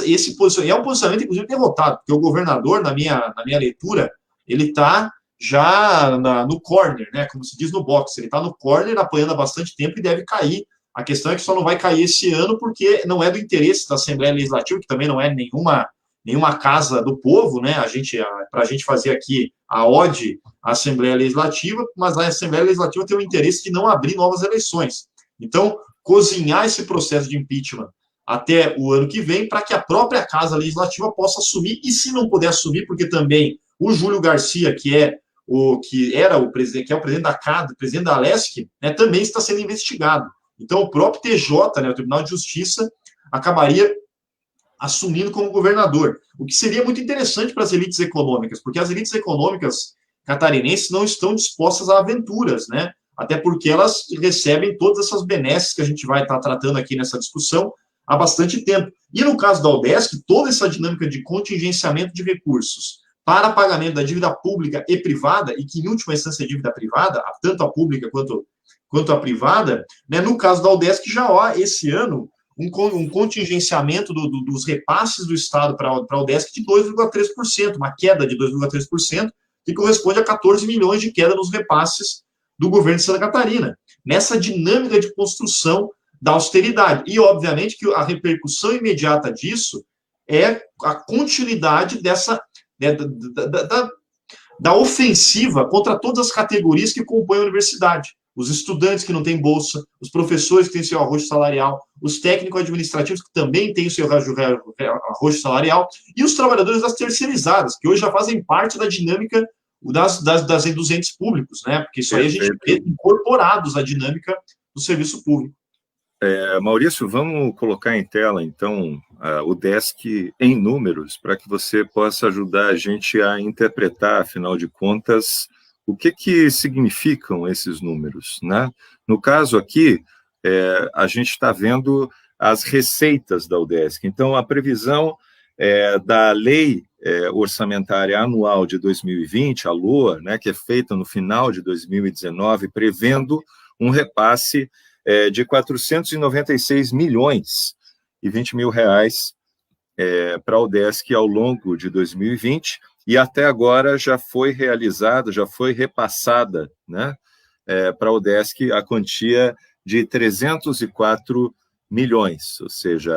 esse posicionamento, é um posicionamento, inclusive, derrotado, porque o governador, na minha leitura, ele está já no corner, né, como se diz no boxe, ele está no corner, apanhando há bastante tempo e deve cair. A questão é que só não vai cair esse ano, porque não é do interesse da Assembleia Legislativa, que também não é nenhuma casa do povo, né? Para a gente fazer aqui a ode à Assembleia Legislativa, mas a Assembleia Legislativa tem o interesse de não abrir novas eleições. Então, cozinhar esse processo de impeachment até o ano que vem, para que a própria Casa Legislativa possa assumir, e se não puder assumir, porque também o Júlio Garcia, que é o presidente da CAD, presidente da Alesc, né, também está sendo investigado. Então, o próprio TJ, né, o Tribunal de Justiça, acabaria assumindo como governador, o que seria muito interessante para as elites econômicas, porque as elites econômicas catarinenses não estão dispostas a aventuras, né? Até porque elas recebem todas essas benesses que a gente vai estar tratando aqui nessa discussão há bastante tempo. E no caso da UDESC, toda essa dinâmica de contingenciamento de recursos para pagamento da dívida pública e privada, e que em última instância é dívida privada, tanto a pública quanto a privada, né? No caso da UDESC já há esse ano um contingenciamento dos repasses do Estado para a UDESC de 2,3%, uma queda de 2,3%, que corresponde a 14 milhões de queda nos repasses do governo de Santa Catarina, nessa dinâmica de construção da austeridade. E, obviamente, que a repercussão imediata disso é a continuidade dessa da ofensiva contra todas as categorias que compõem a universidade. Os estudantes que não têm bolsa, os professores que têm seu arrojo salarial, os técnico-administrativos que também têm o seu arrojo salarial, e os trabalhadores das terceirizadas, que hoje já fazem parte da dinâmica dos entes públicos, né? Porque isso aí a gente vê incorporados à dinâmica do serviço público. Maurício, vamos colocar em tela, então, o DESC em números, para que você possa ajudar a gente a interpretar, afinal de contas, o que significam esses números, né? No caso aqui, a gente está vendo as receitas da UDESC. Então, a previsão da Lei Orçamentária Anual de 2020, a LOA, né, que é feita no final de 2019, prevendo um repasse de 496 milhões e 20 mil reais para a UDESC ao longo de 2020, e até agora já foi realizada, já foi repassada, né, para a UDESC a quantia de 304 milhões, ou seja,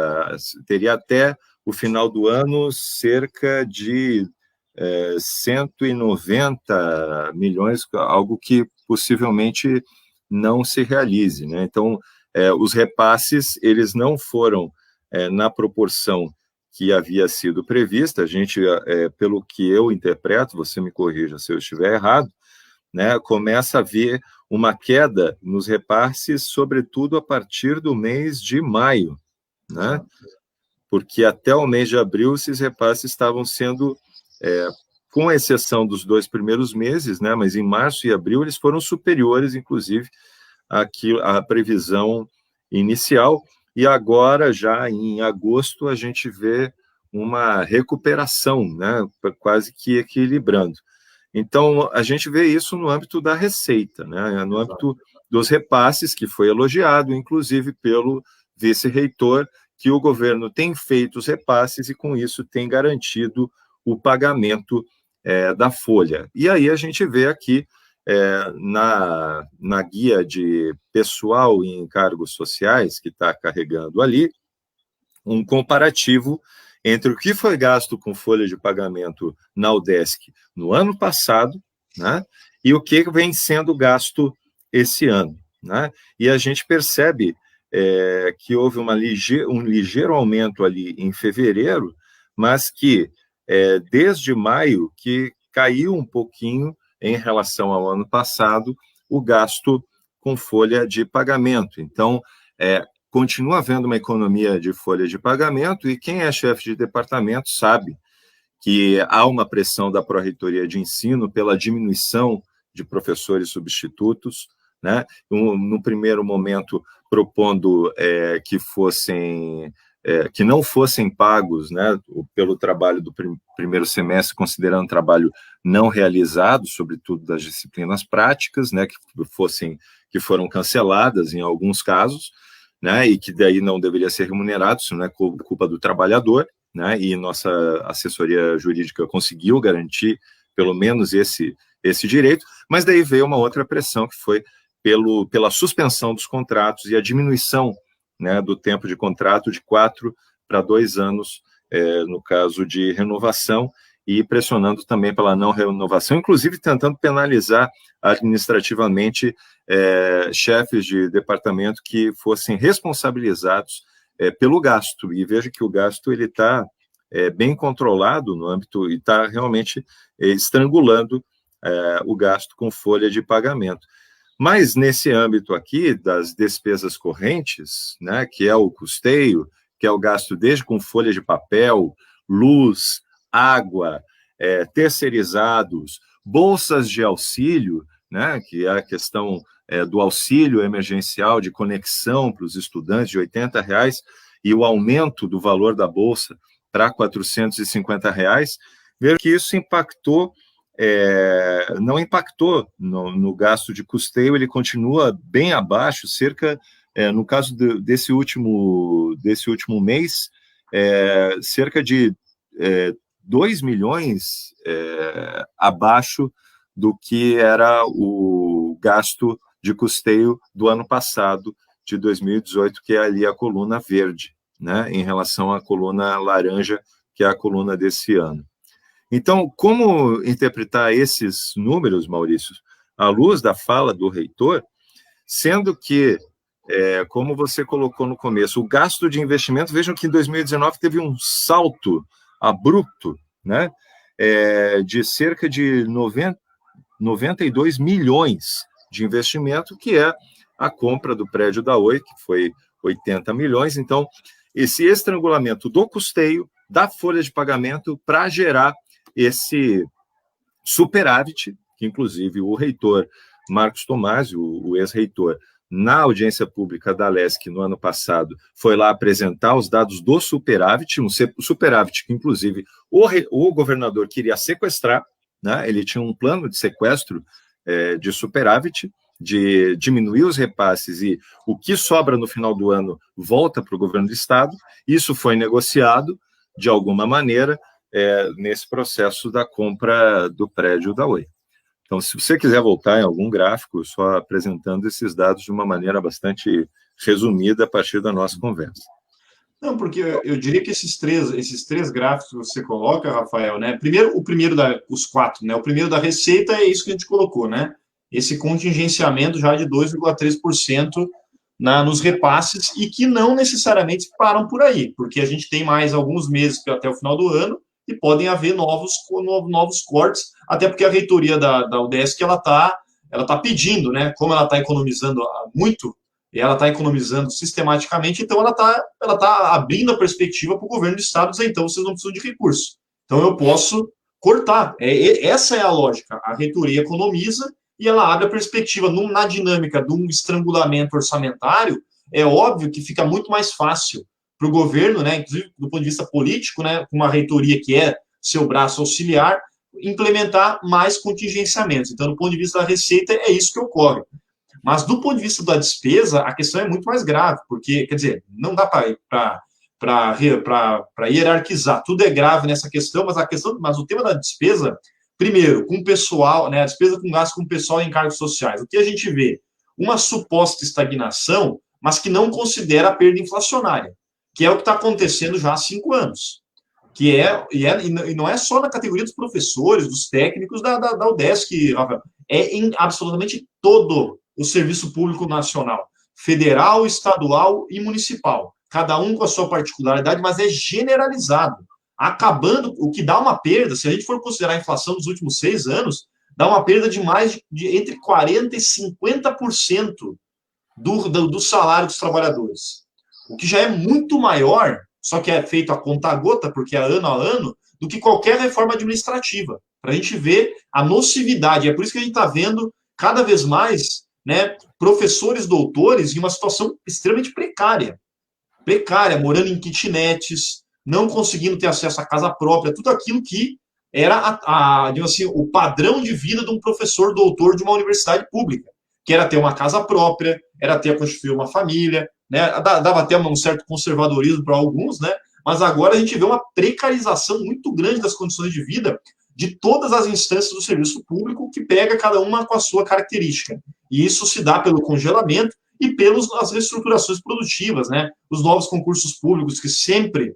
teria até o final do ano cerca de 190 milhões, algo que possivelmente não se realize, né? Então, os repasses, eles não foram na proporção que havia sido prevista. A gente, pelo que eu interpreto, você me corrija se eu estiver errado, né, começa a haver uma queda nos repasses, sobretudo a partir do mês de maio, né? Porque até o mês de abril esses repasses estavam sendo, com exceção dos 2 primeiros meses, né, mas em março e abril eles foram superiores, inclusive, à previsão inicial, e agora, já em agosto, a gente vê uma recuperação, né, quase que equilibrando. Então, a gente vê isso no âmbito da receita, né, no âmbito dos repasses, que foi elogiado, inclusive, pelo vice-reitor, que o governo tem feito os repasses e, com isso, tem garantido o pagamento da folha. E aí a gente vê aqui, na guia de pessoal em encargos sociais, que está carregando ali, um comparativo entre o que foi gasto com folha de pagamento na UDESC no ano passado, né, e o que vem sendo gasto esse ano, né? E a gente percebe que houve um ligeiro aumento ali em fevereiro, mas que desde maio que caiu um pouquinho em relação ao ano passado o gasto com folha de pagamento. Então, continua havendo uma economia de folha de pagamento, e quem é chefe de departamento sabe que há uma pressão da Pró-Reitoria de Ensino pela diminuição de professores substitutos, né? No primeiro momento propondo que fossem que não fossem pagos, né, pelo trabalho do primeiro semestre, considerando trabalho não realizado, sobretudo das disciplinas práticas, né, que foram canceladas em alguns casos, né, e que daí não deveria ser remunerado, isso não é culpa do trabalhador, né, e nossa assessoria jurídica conseguiu garantir pelo menos esse direito, mas daí veio uma outra pressão, que foi pela suspensão dos contratos e a diminuição, né, do tempo de contrato de 4 para 2 anos, no caso de renovação, e pressionando também pela não renovação, inclusive tentando penalizar administrativamente chefes de departamento que fossem responsabilizados pelo gasto. E veja que o gasto ele está bem controlado no âmbito e está realmente estrangulando o gasto com folha de pagamento. Mas nesse âmbito aqui das despesas correntes, né, que é o custeio, que é o gasto desde com folha de papel, luz, água, terceirizados, bolsas de auxílio, né, que é a questão do auxílio emergencial de conexão para os estudantes de R$80, e o aumento do valor da bolsa para R$450, veja que isso impactou, não impactou no gasto de custeio, ele continua bem abaixo, no caso desse último mês, cerca de 2 milhões abaixo do que era o gasto de custeio do ano passado, de 2018, que é ali a coluna verde, né, em relação à coluna laranja, que é a coluna desse ano. Então, como interpretar esses números, Maurício, à luz da fala do reitor, sendo que, como você colocou no começo, o gasto de investimento, vejam que em 2019 teve um salto abrupto, né, de cerca de 92 milhões de investimento, que é a compra do prédio da Oi, que foi 80 milhões. Então, esse estrangulamento do custeio, da folha de pagamento, para gerar esse superávit, que inclusive o reitor Marcos Tomasi, o ex-reitor, na audiência pública da Alesc no ano passado, foi lá apresentar os dados do superávit, um superávit que inclusive o governador queria sequestrar, né? Ele tinha um plano de sequestro de superávit, de diminuir os repasses, e o que sobra no final do ano volta para o governo do estado. Isso foi negociado de alguma maneira nesse processo da compra do prédio da Oi. Então, se você quiser voltar em algum gráfico, só apresentando esses dados de uma maneira bastante resumida a partir da nossa conversa. Não, porque eu diria que esses três gráficos que você coloca, Rafael, né? Primeiro, os 4, né? O primeiro da receita é isso que a gente colocou, né? Esse contingenciamento já de 2,3% nos repasses, e que não necessariamente param por aí, porque a gente tem mais alguns meses até o final do ano, e podem haver novos cortes, até porque a reitoria da UDESC ela tá pedindo, né? Como ela está economizando muito, e ela está economizando sistematicamente, então ela tá abrindo a perspectiva para o governo do estado dizer, então vocês não precisam de recurso, então eu posso cortar. Essa é a lógica. A reitoria economiza e ela abre a perspectiva. Na dinâmica de um estrangulamento orçamentário, é óbvio que fica muito mais fácil para o governo, né, inclusive do ponto de vista político, né, com uma reitoria que é seu braço auxiliar, implementar mais contingenciamentos. Então, do ponto de vista da receita, é isso que ocorre. Mas, do ponto de vista da despesa, a questão é muito mais grave, porque, quer dizer, não dá para hierarquizar, tudo é grave nessa questão, mas o tema da despesa, primeiro, com o pessoal, né, a despesa com gasto com o pessoal em cargos sociais. O que a gente vê? Uma suposta estagnação, mas que não considera a perda inflacionária, que é o que está acontecendo já há 5 anos, e não é só na categoria dos professores, dos técnicos da UDESC, em absolutamente todo o serviço público nacional, federal, estadual e municipal, cada um com a sua particularidade, mas é generalizado, acabando, o que dá uma perda, se a gente for considerar a inflação dos últimos 6 anos, dá uma perda de mais de entre 40% e 50% do salário dos trabalhadores. O que já é muito maior, só que é feito a conta-gota, porque é ano a ano, do que qualquer reforma administrativa, para a gente ver a nocividade. É por isso que a gente está vendo cada vez mais, né, professores, doutores, em uma situação extremamente precária. precária, morando em kitnets, não conseguindo ter acesso à casa própria, tudo aquilo que era digamos assim, o padrão de vida de um professor doutor de uma universidade pública, que era ter uma casa própria, era ter a constituir uma família, né? Dava até um certo conservadorismo para alguns, né? Mas agora a gente vê uma precarização muito grande das condições de vida de todas as instâncias do serviço público, que pega cada uma com a sua característica. E isso se dá pelo congelamento e pelas reestruturações produtivas, né? Os novos concursos públicos que sempre,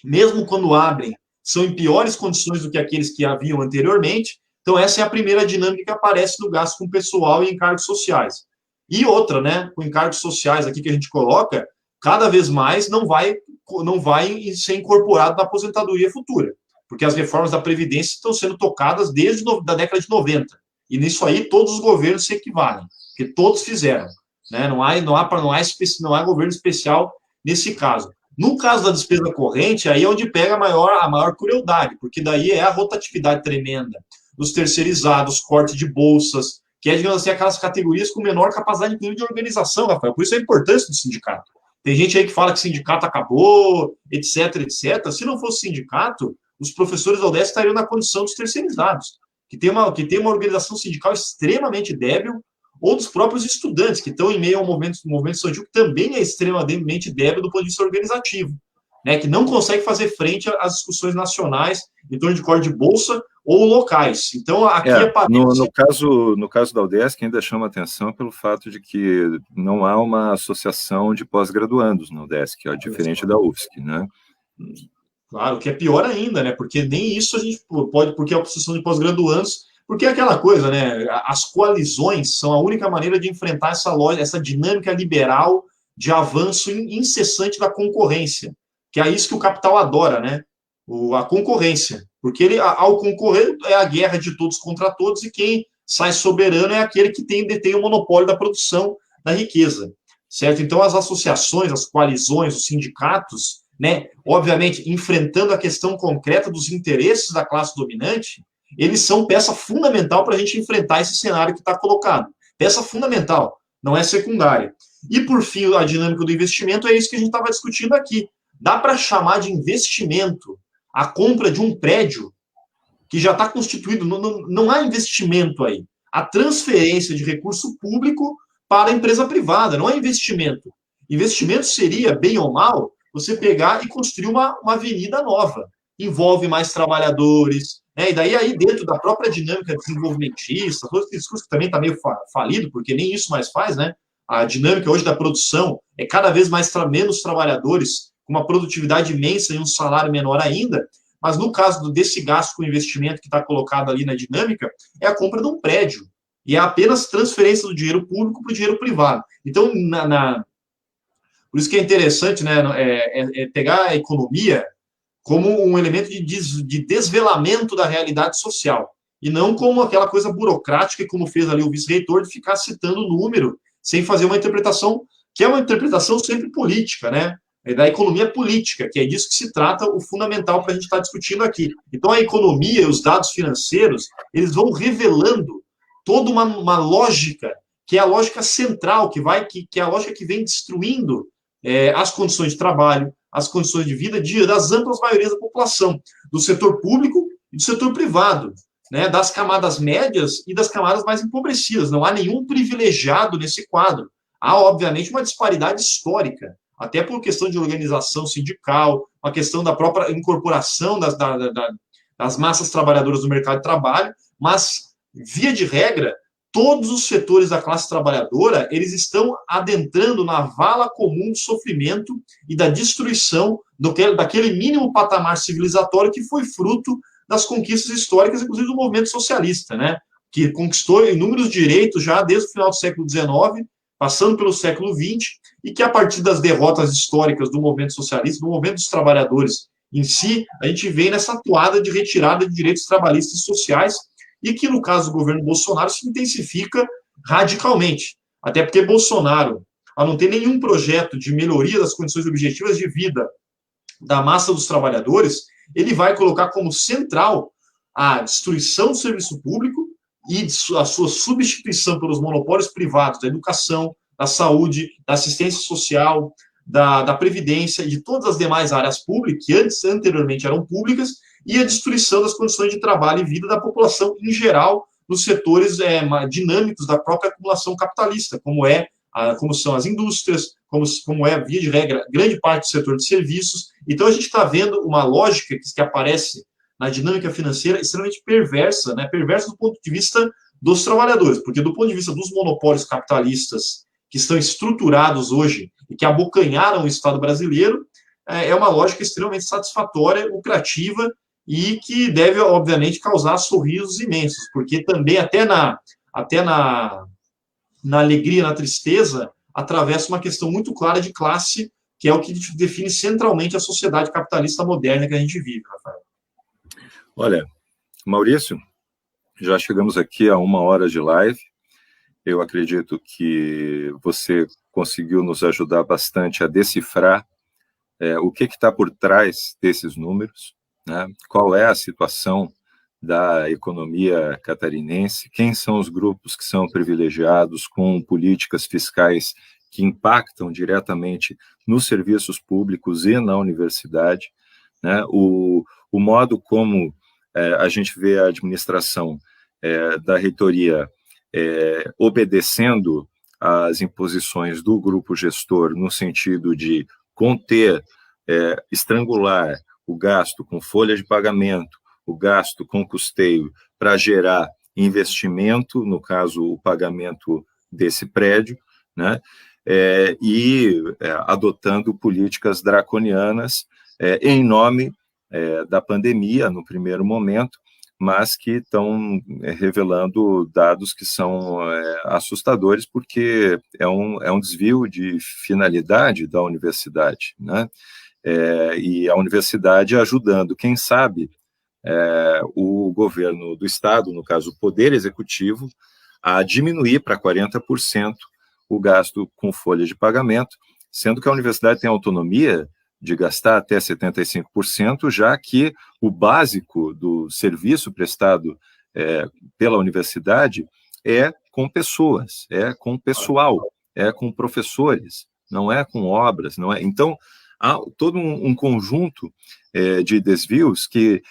mesmo quando abrem, são em piores condições do que aqueles que haviam anteriormente. Então, essa é a primeira dinâmica que aparece no gasto com pessoal e encargos sociais. E outra, né, com encargos sociais aqui que a gente coloca, cada vez mais não vai ser incorporado na aposentadoria futura, porque as reformas da Previdência estão sendo tocadas desde a década de 90. E nisso aí todos os governos se equivalem, porque todos fizeram. Né? Não há governo especial nesse caso. No caso da despesa corrente, aí é onde pega a maior crueldade, porque daí é a rotatividade tremenda dos terceirizados, corte de bolsas, que é, digamos assim, aquelas categorias com menor capacidade de organização, Rafael. Por isso a importância do sindicato. Tem gente aí que fala que o sindicato acabou, etc, etc. Se não fosse sindicato, os professores da UDESC estariam na condição dos terceirizados, que tem uma organização sindical extremamente débil, ou dos próprios estudantes, que estão em meio ao movimento estudantil, que também é extremamente débil do ponto de vista organizativo, né, que não consegue fazer frente às discussões nacionais em torno de corte de bolsa ou locais. Então, aqui no caso da UDESC, ainda chama atenção pelo fato de que não há uma associação de pós-graduandos na UDESC, ó, diferente da UFSC, né? Claro, que é pior ainda, né? Porque nem isso a gente pode, porque a associação de pós-graduandos, porque é aquela coisa, né? As coalizões são a única maneira de enfrentar essa dinâmica liberal de avanço incessante da concorrência, que é isso que o capital adora, né? A concorrência. Porque ele, ao concorrer, é a guerra de todos contra todos, e quem sai soberano é aquele que detém o monopólio da produção da riqueza. Certo? Então, as associações, as coalizões, os sindicatos, né, obviamente, enfrentando a questão concreta dos interesses da classe dominante, eles são peça fundamental para a gente enfrentar esse cenário que está colocado. Peça fundamental, não é secundária. E, por fim, a dinâmica do investimento é isso que a gente estava discutindo aqui. Dá para chamar de investimento a compra de um prédio que já está constituído, não há investimento aí. A transferência de recurso público para a empresa privada, não é investimento. Investimento seria, bem ou mal, você pegar e construir uma avenida nova. Envolve mais trabalhadores, né? E daí aí dentro da própria dinâmica desenvolvimentista, todo esse discurso que também está meio falido, porque nem isso mais faz, né? A dinâmica hoje da produção é cada vez menos trabalhadores, com uma produtividade imensa e um salário menor ainda, mas no caso desse gasto com investimento que está colocado ali na dinâmica, é a compra de um prédio, e é apenas transferência do dinheiro público para o dinheiro privado. Então, por isso que é interessante, né, pegar a economia como um elemento de desvelamento da realidade social, e não como aquela coisa burocrática, como fez ali o vice-reitor, de ficar citando o número, sem fazer uma interpretação, que é uma interpretação sempre política, né? Da economia política, que é disso que se trata, o fundamental para a gente estar discutindo aqui. Então, a economia e os dados financeiros, eles vão revelando toda uma lógica, que é a lógica central, que é a lógica que vem destruindo as condições de trabalho, as condições de vida das amplas maiorias da população, do setor público e do setor privado, né, das camadas médias e das camadas mais empobrecidas. Não há nenhum privilegiado nesse quadro. Há, obviamente, uma disparidade histórica, até por questão de organização sindical, uma questão da própria incorporação das massas trabalhadoras no mercado de trabalho, mas, via de regra, todos os setores da classe trabalhadora, eles estão adentrando na vala comum do sofrimento e da destruição daquele mínimo patamar civilizatório que foi fruto das conquistas históricas, inclusive do movimento socialista, né? Que conquistou inúmeros direitos já desde o final do século XIX, passando pelo século XX, e que a partir das derrotas históricas do movimento socialista, do movimento dos trabalhadores em si, a gente vem nessa toada de retirada de direitos trabalhistas e sociais, e que no caso do governo Bolsonaro se intensifica radicalmente. Até porque Bolsonaro, ao não ter nenhum projeto de melhoria das condições objetivas de vida da massa dos trabalhadores, ele vai colocar como central a destruição do serviço público e a sua substituição pelos monopólios privados da educação, da saúde, da assistência social, da Previdência e de todas as demais áreas públicas, que anteriormente eram públicas, e a destruição das condições de trabalho e vida da população em geral, nos setores dinâmicos da própria acumulação capitalista, como são as indústrias, como é, via de regra, grande parte do setor de serviços. Então, a gente está vendo uma lógica que aparece na dinâmica financeira extremamente perversa, né? Perversa do ponto de vista dos trabalhadores, porque do ponto de vista dos monopólios capitalistas que estão estruturados hoje e que abocanharam o Estado brasileiro, é uma lógica extremamente satisfatória, lucrativa e que deve, obviamente, causar sorrisos imensos, porque também até na alegria, na tristeza, atravessa uma questão muito clara de classe, que é o que define centralmente a sociedade capitalista moderna que a gente vive, Rafael. Olha, Maurício, já chegamos aqui a 1 hora de live. Eu acredito que você conseguiu nos ajudar bastante a decifrar o que está por trás desses números, né? Qual é a situação da economia catarinense, quem são os grupos que são privilegiados com políticas fiscais que impactam diretamente nos serviços públicos e na universidade, né? O modo como a gente vê a administração da reitoria obedecendo às imposições do grupo gestor no sentido de conter, estrangular o gasto com folha de pagamento, o gasto com custeio para gerar investimento, no caso, o pagamento desse prédio, né? Adotando políticas draconianas em nome da pandemia, no primeiro momento, mas que estão revelando dados que são assustadores, porque é um desvio de finalidade da universidade, né? E a universidade ajudando, quem sabe, o governo do Estado, no caso o Poder Executivo, a diminuir para 40% o gasto com folha de pagamento, sendo que a universidade tem autonomia de gastar até 75%, já que o básico do serviço prestado pela universidade é com pessoas, é com pessoal, é com professores, não é com obras, não é. Então, há todo um conjunto de desvios que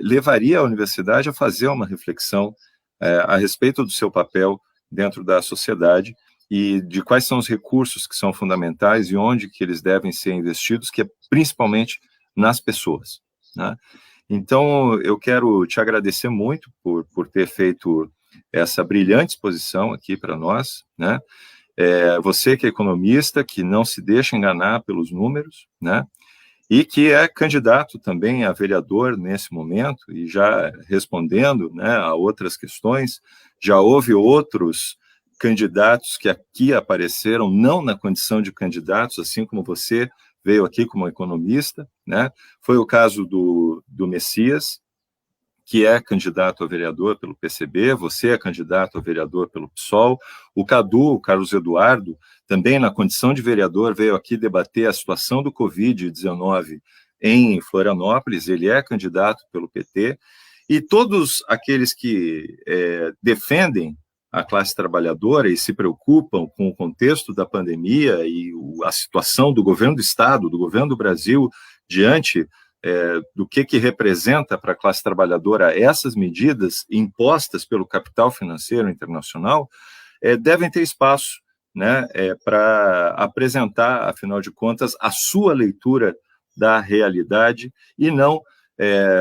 levaria a universidade a fazer uma reflexão a respeito do seu papel dentro da sociedade e de quais são os recursos que são fundamentais e onde que eles devem ser investidos, que é principalmente nas pessoas, né? Então, eu quero te agradecer muito por ter feito essa brilhante exposição aqui para nós, né? Você que é economista, que não se deixa enganar pelos números, né? E que é candidato também a vereador nesse momento, e já respondendo, né, a outras questões, já houve outros candidatos que aqui apareceram, não na condição de candidatos, assim como você veio aqui como economista, né? Foi o caso do Messias, que é candidato a vereador pelo PCB, você é candidato a vereador pelo PSOL, o Cadu, o Carlos Eduardo, também na condição de vereador, veio aqui debater a situação do Covid-19 em Florianópolis, ele é candidato pelo PT, e todos aqueles que defendem a classe trabalhadora e se preocupam com o contexto da pandemia e a situação do governo do Estado, do governo do Brasil, diante do que representa para a classe trabalhadora essas medidas impostas pelo capital financeiro internacional, devem ter espaço, né, para apresentar, afinal de contas, a sua leitura da realidade e não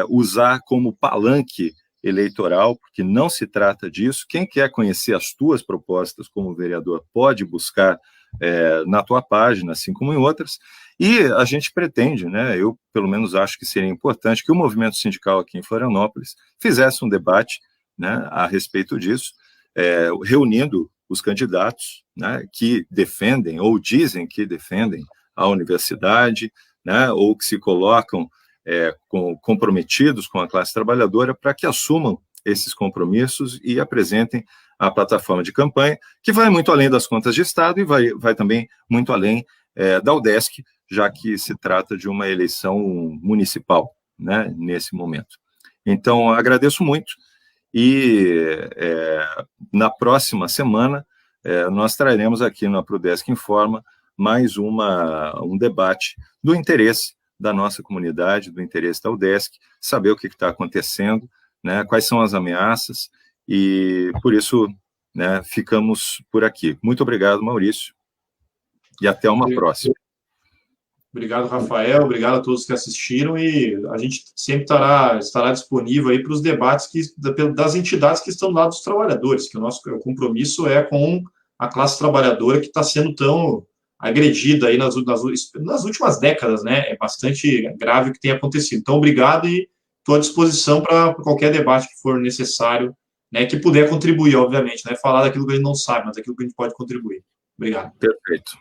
usar como palanque eleitoral, porque não se trata disso. Quem quer conhecer as tuas propostas como vereador pode buscar na tua página, assim como em outras, e a gente pretende, né, eu pelo menos acho que seria importante que o movimento sindical aqui em Florianópolis fizesse um debate, né, a respeito disso, reunindo os candidatos, né, que defendem ou dizem que defendem a universidade, né, ou que se colocam comprometidos com a classe trabalhadora, para que assumam esses compromissos e apresentem a plataforma de campanha, que vai muito além das contas de Estado e vai também muito além da UDESC, já que se trata de uma eleição municipal, né, nesse momento. Então, agradeço muito e na próxima semana nós traremos aqui no Aprudesc Informa mais um debate do interesse da nossa comunidade, do interesse da UDESC, saber o que está acontecendo, né, quais são as ameaças, e por isso, né, ficamos por aqui. Muito obrigado, Maurício, e até uma próxima. Obrigado, Rafael, obrigado a todos que assistiram, e a gente sempre estará disponível aí para os debates das entidades que estão do lado dos trabalhadores, que o nosso compromisso é com a classe trabalhadora que está sendo tão agredida aí nas últimas décadas, né? É bastante grave o que tem acontecido. Então, obrigado, e estou à disposição para qualquer debate que for necessário, né? Que puder contribuir, obviamente, não é falar daquilo que a gente não sabe, mas daquilo que a gente pode contribuir. Obrigado. Perfeito.